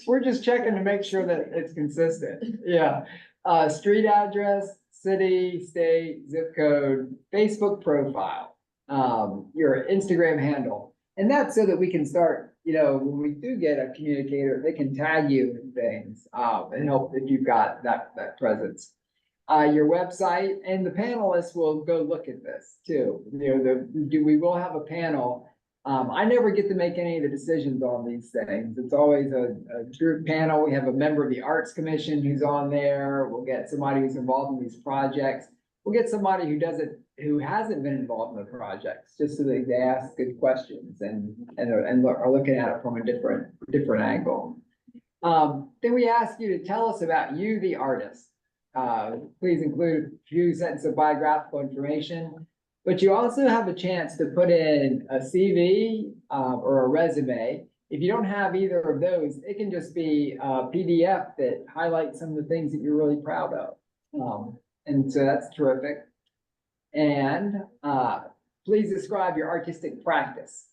We're just checking to make sure that it's consistent. Yeah. Street address, city, state, zip code, Facebook profile, your Instagram handle. And that's so that we can start, when we do get a communicator, they can tag you in things, and help if you've got that presence. Your website, and the panelists will go look at this too. We will have a panel. I never get to make any of the decisions on these things. It's always a group panel. We have a member of the Arts Commission who's on there. We'll get somebody who's involved in these projects. We'll get somebody who hasn't been involved in the projects, just so that they ask good questions and are looking at it from a different angle. Then we ask you to tell us about you, the artist. Please include a few sentences of biographical information, but you also have a chance to put in a CV or a resume. If you don't have either of those, it can just be a PDF that highlights some of the things that you're really proud of. And so that's terrific. And please describe your artistic practice.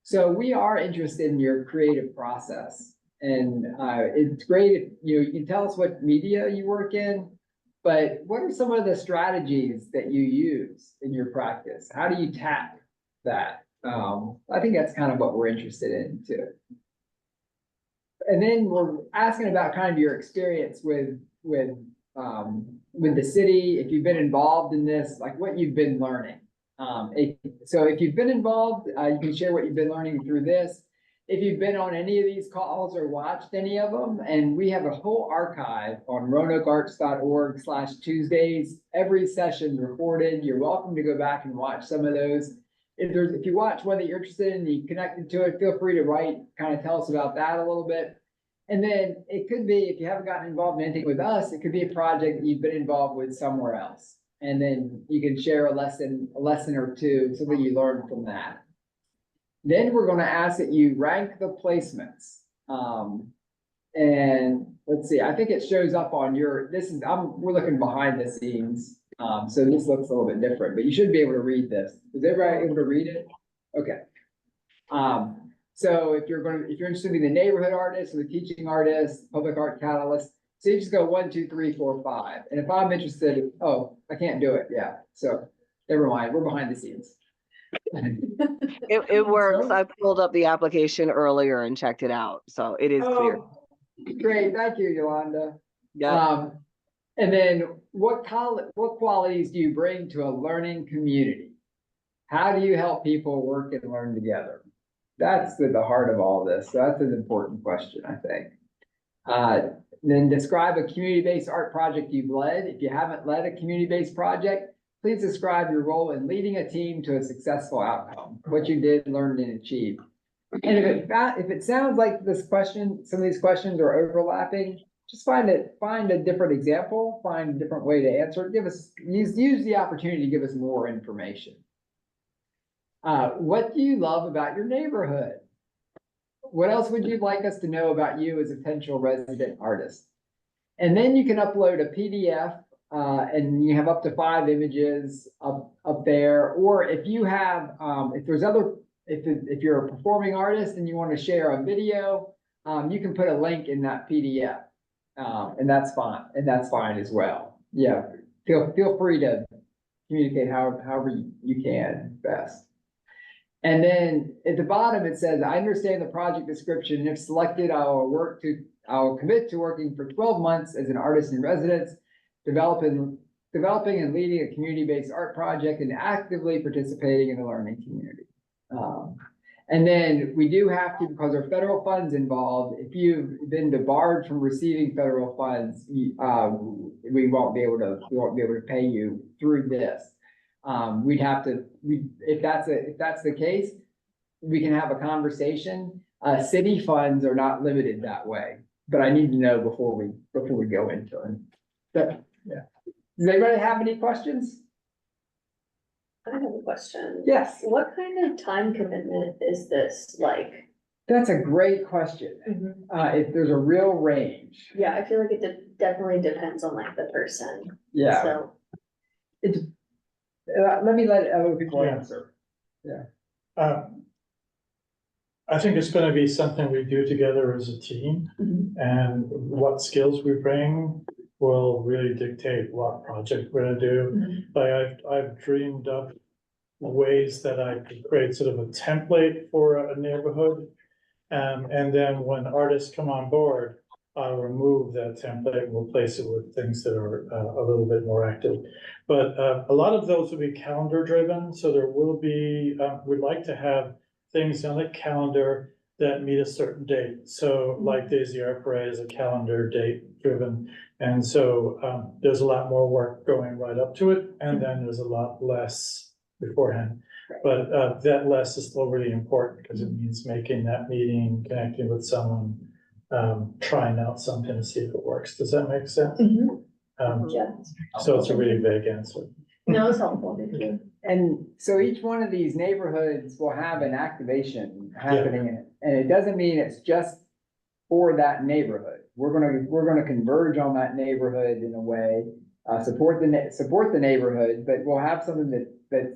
So we are interested in your creative process. And it's great if you can tell us what media you work in, but what are some of the strategies that you use in your practice? How do you tap that? I think that's kind of what we're interested in too. And then we're asking about kind of your experience with the city, if you've been involved in this, like what you've been learning. So if you've been involved, you can share what you've been learning through this. If you've been on any of these calls or watched any of them, and we have a whole archive on roanokearts.org/Tuesdays, every session recorded. You're welcome to go back and watch some of those. If you watch one that you're interested in, you connected to it, feel free to write, kind of tell us about that a little bit. And then it could be, if you haven't gotten involved in anything with us, it could be a project that you've been involved with somewhere else. And then you can share a lesson or two, something you learned from that. Then we're going to ask that you rank the placements. And let's see, I think it shows up on your, we're looking behind the scenes. So this looks a little bit different, but you should be able to read this. Is everybody able to read it? Okay. So if you're interested in the neighborhood artist, or the teaching artist, public art catalyst, so you just go 1, 2, 3, 4, 5. And if I'm interested, oh, I can't do it. Yeah. So never mind. We're behind the scenes. It works. I pulled up the application earlier and checked it out. So it is clear. Great. Thank you, Yolanda. Yeah. And then what qualities do you bring to a learning community? How do you help people work and learn together? That's at the heart of all this. So that's an important question, I think. then describe a community-based art project you've led. If you haven't led a community-based project, please describe your role in leading a team to a successful outcome, what you did, learned, and achieved. And if it sounds like this question, some of these questions are overlapping, just find a different example, find a different way to answer it. Use the opportunity to give us more information. What do you love about your neighborhood? What else would you like us to know about you as a potential resident artist? And then you can upload a PDF, and you have up to 5 images up there. Or if you have, if you're a performing artist and you want to share a video, you can put a link in that PDF, and that's fine. And that's fine as well. Yeah, feel free to communicate however you can best. And then at the bottom, it says, I understand the project description. If selected, I will commit to working for 12 months as an artist in residence, developing and leading a community-based art project and actively participating in the learning community. And then we do have to, because there are federal funds involved, if you've been debarred from receiving federal funds, we won't be able to pay you through this. If that's the case, we can have a conversation. City funds are not limited that way, but I need to know before we go into it. But, yeah. Does anybody have any questions? I have a question. Yes. What kind of time commitment is this like? That's a great question. If there's a real range. Yeah, I feel like it definitely depends on like the person. Yeah. So. Let me let other people answer. Yeah. I think it's gonna be something we do together as a team, and what skills we bring will really dictate what project we're gonna do. Like I've dreamed up ways that I could create sort of a template for a neighborhood. And then when artists come on board, I'll remove that template and replace it with things that are a little bit more active. But a lot of those will be calendar driven. So there will be, we'd like to have things on the calendar that meet a certain date. So like Daisy Art Parade is a calendar date driven. And so there's a lot more work going right up to it. And then there's a lot less beforehand. But that less is still really important because it means making that meeting, connecting with someone, trying out something to see if it works. Does that make sense? Yeah. So it's a really vague answer. No, it's helpful. Thank you. And so each one of these neighborhoods will have an activation happening in it. And it doesn't mean it's just for that neighborhood. We're gonna converge on that neighborhood in a way, support the neighborhood, but we'll have something that's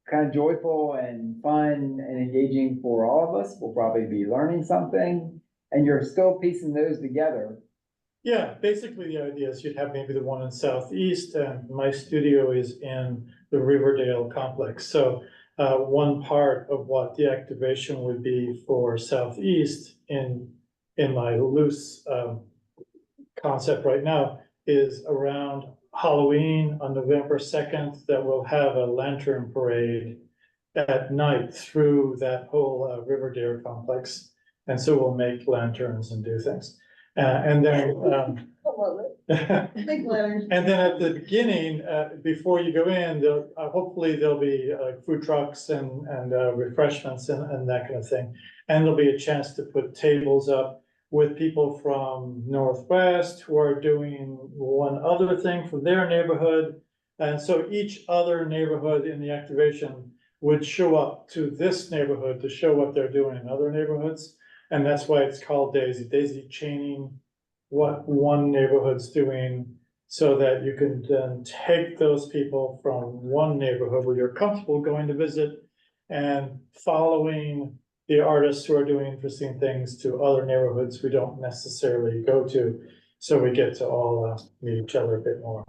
kind of joyful and fun and engaging for all of us. We'll probably be learning something, and you're still piecing those together. Yeah, basically the idea is you'd have maybe the one in Southeast, and my studio is in the Riverdale complex. So one part of what the activation would be for Southeast in my loose concept right now is around Halloween on November 2nd, that we'll have a lantern parade at night through that whole Riverdale complex. And so we'll make lanterns and do things. And then Big letters. and then at the beginning, before you go in, hopefully there'll be food trucks and refreshments and that kind of thing. And there'll be a chance to put tables up with people from Northwest who are doing one other thing for their neighborhood. And so each other neighborhood in the activation would show up to this neighborhood to show what they're doing in other neighborhoods. And that's why it's called Daisy chaining what one neighborhood's doing, so that you can then take those people from one neighborhood where you're comfortable going to visit and following the artists who are doing interesting things to other neighborhoods we don't necessarily go to. So we get to all meet each other a bit more.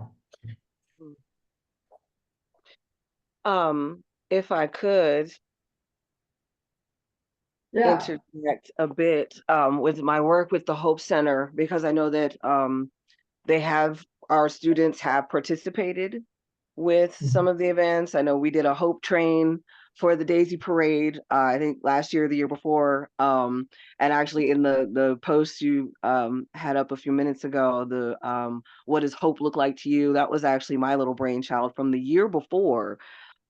If I could interject a bit with my work with the Hope Center, because I know that our students have participated with some of the events. I know we did a Hope Train for the Daisy Parade, I think last year, or the year before. And actually in the post you had up a few minutes ago, the what does hope look like to you? That was actually my little brainchild from the year before,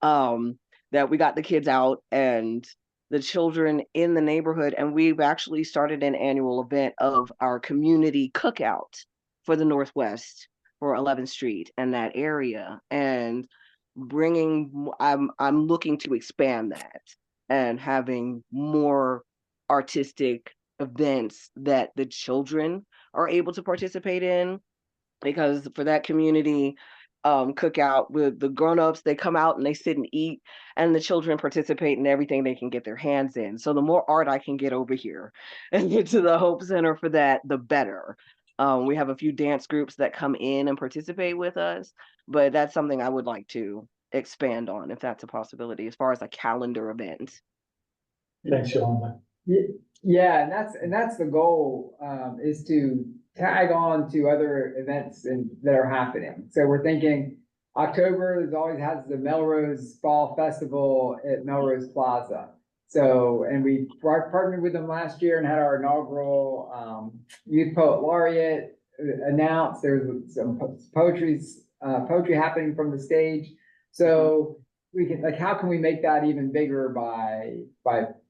that we got the kids out and the children in the neighborhood, and we've actually started an annual event of our community cookout for the Northwest, for 11th Street and that area, and I'm looking to expand that and having more artistic events that the children are able to participate in, because for that community cookout, with the grown-ups, they come out and they sit and eat, and the children participate in everything they can get their hands in. So the more art I can get over here and get to the Hope Center for that, the better. We have a few dance groups that come in and participate with us, but that's something I would like to expand on, if that's a possibility, as far as a calendar event. Thanks, Yolanda. Yeah, and that's the goal, is to tag on to other events that are happening. So we're thinking October always has the Melrose Fall Festival at Melrose Plaza. So, and we partnered with them last year and had our inaugural Youth Poet Laureate announced. There's some poetry happening from the stage. So we can, like, how can we make that even bigger by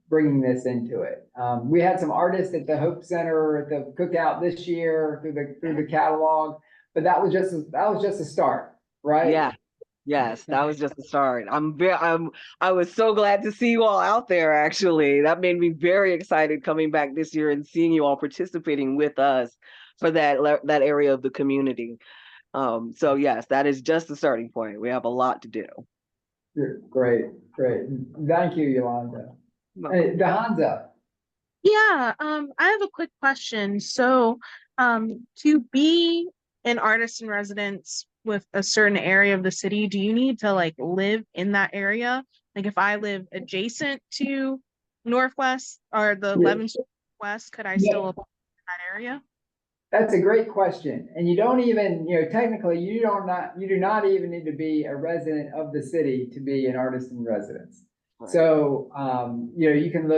bringing this into it? We had some artists at the Hope Center at the cookout this year through the catalog, but that was just a start, right? Yeah. Yes, that was just the start. I was so glad to see you all out there, actually. That made me very excited coming back this year and seeing you all participating with us for that area of the community. So yes, that is just the starting point. We have a lot to do. Great. Thank you, Yolanda. Dehanza. Yeah, I have a quick question. So, to be an artist in residence with a certain area of the city, do you need to like live in that area? Like if I live adjacent to Northwest or the 11th Street West, could I still apply in that area? That's a great question. And you don't even, technically you do not even need to be a resident of the city to be an artist in residence. Right. So, you can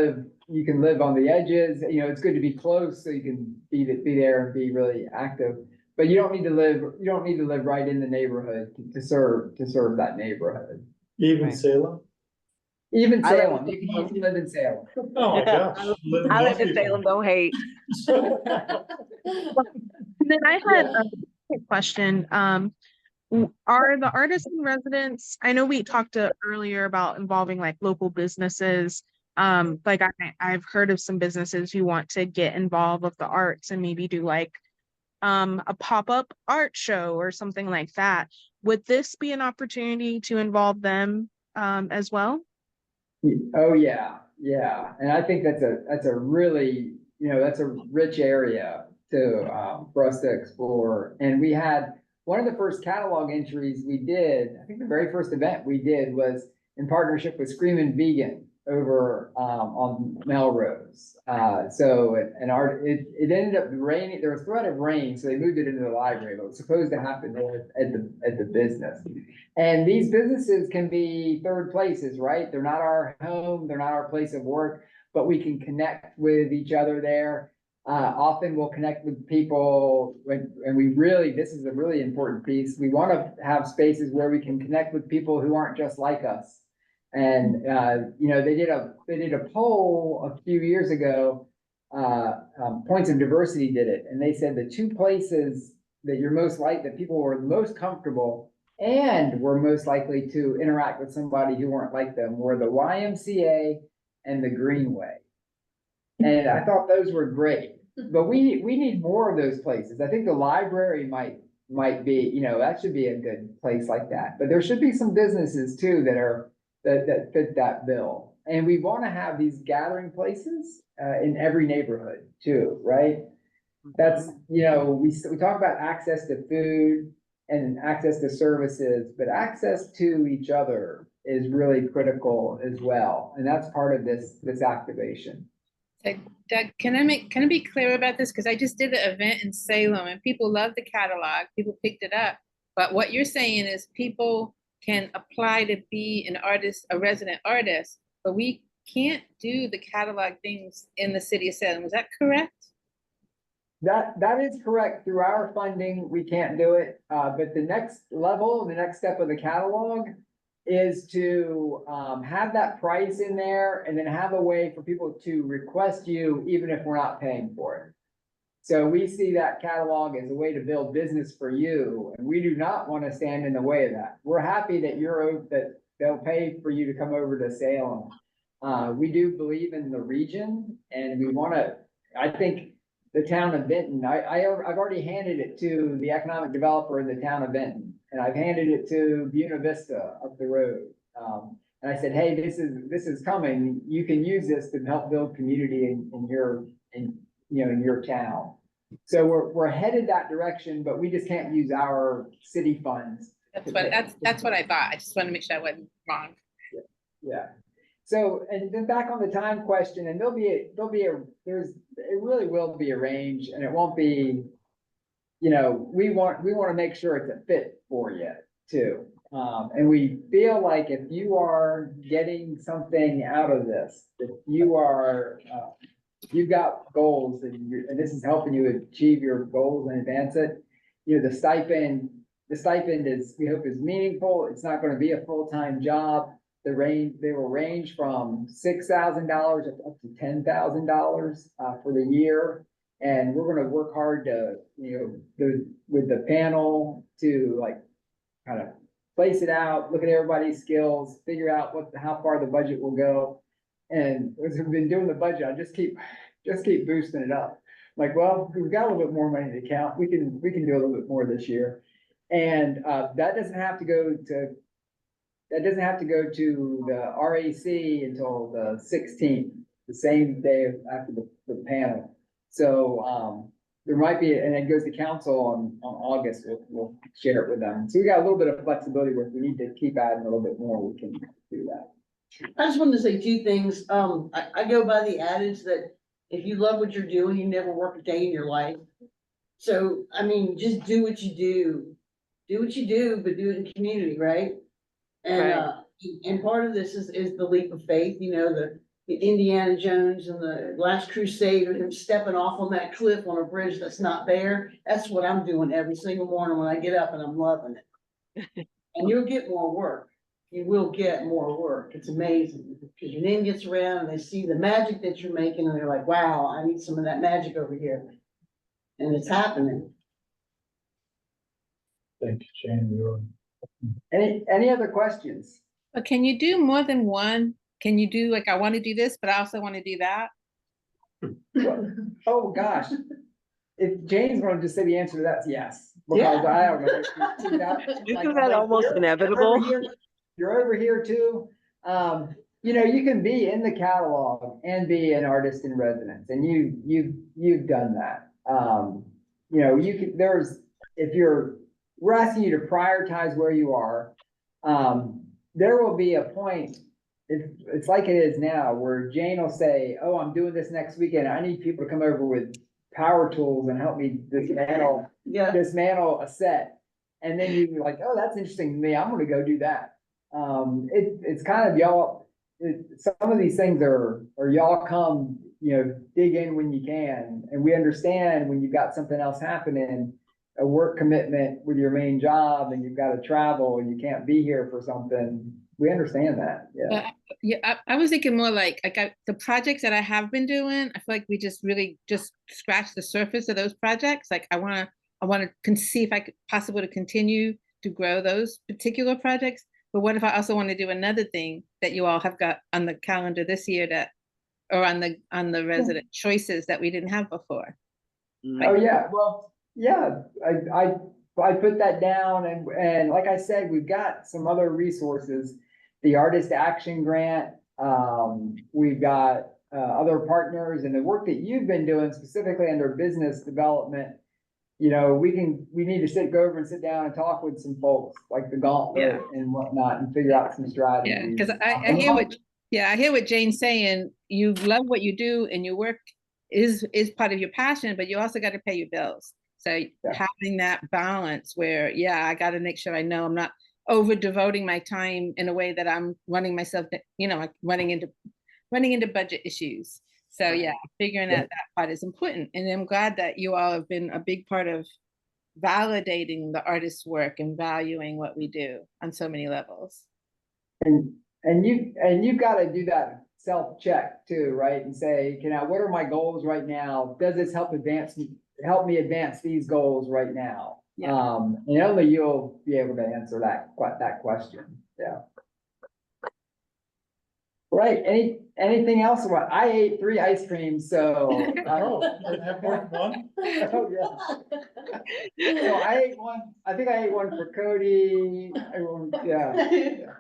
live on the edges, it's good to be close so you can be there and be really active, but you don't need to live right in the neighborhood to serve that neighborhood. Even Salem? Even Salem, you can even live in Salem. Oh my gosh. I live in Salem, don't hate. And then I had a quick question. Are the artists in residence, I know we talked earlier about involving like local businesses. Like I've heard of some businesses who want to get involved with the arts and maybe do like a pop-up art show or something like that. Would this be an opportunity to involve them as well? Oh yeah. And I think that's a really, that's a rich area for us to explore. And we had one of the first catalog entries we did, I think the very first event we did was in partnership with Screamin' Vegan over on Melrose. It ended up raining. There was threat of rain, so they moved it into the library, but it was supposed to happen there at the business. And these businesses can be third places, right? They're not our home, they're not our place of work, but we can connect with each other there. Often we'll connect with people this is a really important piece. We want to have spaces where we can connect with people who aren't just like us. And, they did a poll a few years ago, Points of Diversity did it. And they said the two places that people were most comfortable and were most likely to interact with somebody who weren't like them were the YMCA and the Greenway. And I thought those were great, but we need more of those places. I think the library might be, that should be a good place like that, but there should be some businesses too that fit that bill. And we want to have these gathering places in every neighborhood too, right? That's, we talk about access to food and access to services, but access to each other is really critical as well. And that's part of this activation. So Doug, can I be clear about this? Because I just did an event in Salem and people loved the catalog, people picked it up. But what you're saying is people can apply to be an artist, a resident artist, but we can't do the catalog things in the city of Salem. Is that correct? That is correct. Through our funding, we can't do it. But the next level, the next step of the catalog is to have that price in there and then have a way for people to request you even if we're not paying for it. So we see that catalog as a way to build business for you, and we do not want to stand in the way of that. We're happy that that they'll pay for you to come over to Salem. We do believe in the region, and we want to, I think the town of Benton, I've already handed it to the economic developer in the town of Benton, and I've handed it to Buena Vista up the road. And I said, hey, this is coming. You can use this to help build community in your town. So we're headed that direction, but we just can't use our city funds. That's what I thought. I just want to make sure I wasn't wrong. Yeah. So, and then back on the time question, and it really will be a range, and it won't be, we want to make sure it's a fit for you too. And we feel like if you are getting something out of this, if you are, you've got goals and this is helping you achieve your goals and advance it, the stipend is, we hope, is meaningful. It's not going to be a full-time job. They will range from $6,000 up to $10,000 for the year. And we're going to work hard to, with the panel to kind of place it out, look at everybody's skills, figure out how far the budget will go. And as we've been doing the budget, I just keep boosting it up. Well, we've got a little bit more money in the account. We can do a little bit more this year. And that doesn't have to go to the RAC until the 16th, the same day after the panel. So there might be, and it goes to council on August. We'll share it with them. So we got a little bit of flexibility where if we need to keep adding a little bit more, we can do that. I just wanted to say two things. I go by the adage that if you love what you're doing, you never work a day in your life. So, I mean, just do what you do. Do what you do, but do it in community, right? And, and part of this is the leap of faith, the Indiana Jones and the Last Crusade, and him stepping off on that cliff on a bridge that's not there. That's what I'm doing every single morning when I get up, and I'm loving it. And you'll get more work. You will get more work. It's amazing because your name gets around and they see the magic that you're making and they're like, wow, I need some of that magic over here. And it's happening. Thank you, Jane. Any other questions? But can you do more than one? Can you do I want to do this, but I also want to do that? Oh gosh. If Jane's going to just say the answer to that's yes. Because I don't know. Isn't that almost inevitable? You're over here too. You can be in the catalog and be an artist in residence, and you've done that. We're asking you to prioritize where you are. There will be a point, it's like it is now, where Jane will say, oh, I'm doing this next weekend. I need people to come over with power tools and help me dismantle a set. And then you're like, oh, that's interesting to me. I'm going to go do that. It's kind of y'all, some of these things are y'all come, dig in when you can. And we understand when you've got something else happening, a work commitment with your main job, and you've got to travel and you can't be here for something. We understand that. I was thinking more the projects that I have been doing. I feel like we just really just scratched the surface of those projects. I want to see if I could possibly to continue to grow those particular projects. But what if I also want to do another thing that you all have got on the calendar this year or on the resident choices that we didn't have before? Oh yeah, well, yeah, I put that down, and like I said, we've got some other resources, the Artist Action Grant. We've got other partners, and the work that you've been doing specifically under business development. We need to go over and sit down and talk with some folks like the Gauntlet and whatnot and figure out some strategies. Yeah, because I hear what Jane's saying. You love what you do and your work is part of your passion, but you also got to pay your bills. So having that balance where, I got to make sure I know I'm not over devoting my time in a way that I'm running myself, like running into budget issues. So yeah, figuring out that part is important. And I'm glad that you all have been a big part of validating the artist's work and valuing what we do on so many levels. And you've got to do that self-check too, right? And say, what are my goals right now? Does this help me advance these goals right now? Yeah. And only you'll be able to answer that question. Yeah. Right. Anything else? I ate 3 ice creams, so. Oh, you have more than one? Oh, yeah. So I ate one. I think I ate one for Cody. Yeah.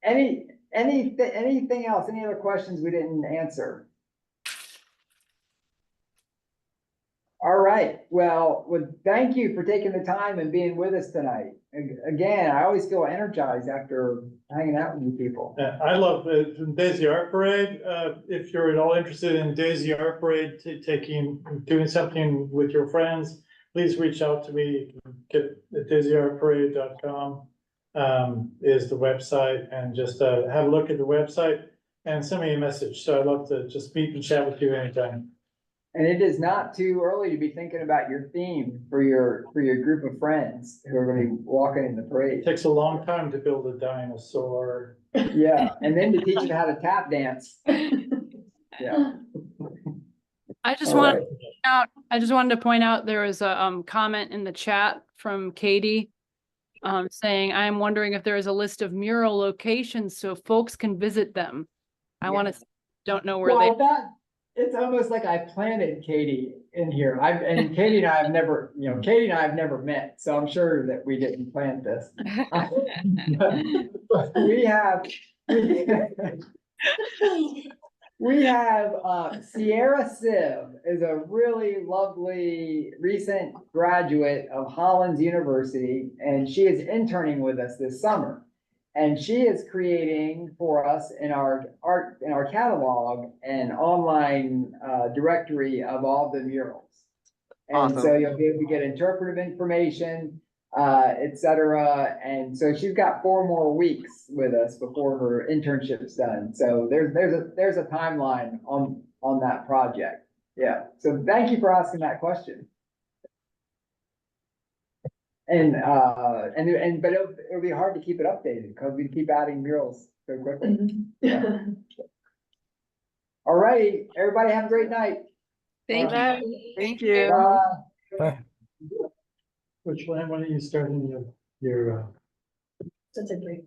Anything else? Any other questions we didn't answer? All right. Well, thank you for taking the time and being with us tonight. Again, I always feel energized after hanging out with you people. Yeah, I love the Daisy Art Parade. If you're at all interested in Daisy Art Parade, doing something with your friends, please reach out to me. Get daisyartparade.com is the website, and just have a look at the website and send me a message. So I'd love to just meet and chat with you anytime. And it is not too early to be thinking about your theme for your group of friends who are going to be walking in the parade. It takes a long time to build a dinosaur. Yeah, and then to teach them how to tap dance. Yeah. I just wanted to point out there was a comment in the chat from Katie saying, I am wondering if there is a list of mural locations so folks can visit them. Don't know where they. It's almost like I planted Katie in here. Katie and I have never, Katie and I have never met, so I'm sure that we didn't plant this. But we have Sierra Civ is a really lovely recent graduate of Hollins University, and she is interning with us this summer. And she is creating for us in our catalog an online directory of all the murals. And so you'll be able to get interpretive information, et cetera. And so she's got 4 more weeks with us before her internship's done. So there's a timeline on that project. Yeah. So thank you for asking that question. But it'll be hard to keep it updated because we keep adding murals so quickly. Yeah. All righty, everybody have a great night. Thank you. Thank you. Bye. Which one are you starting your That's a great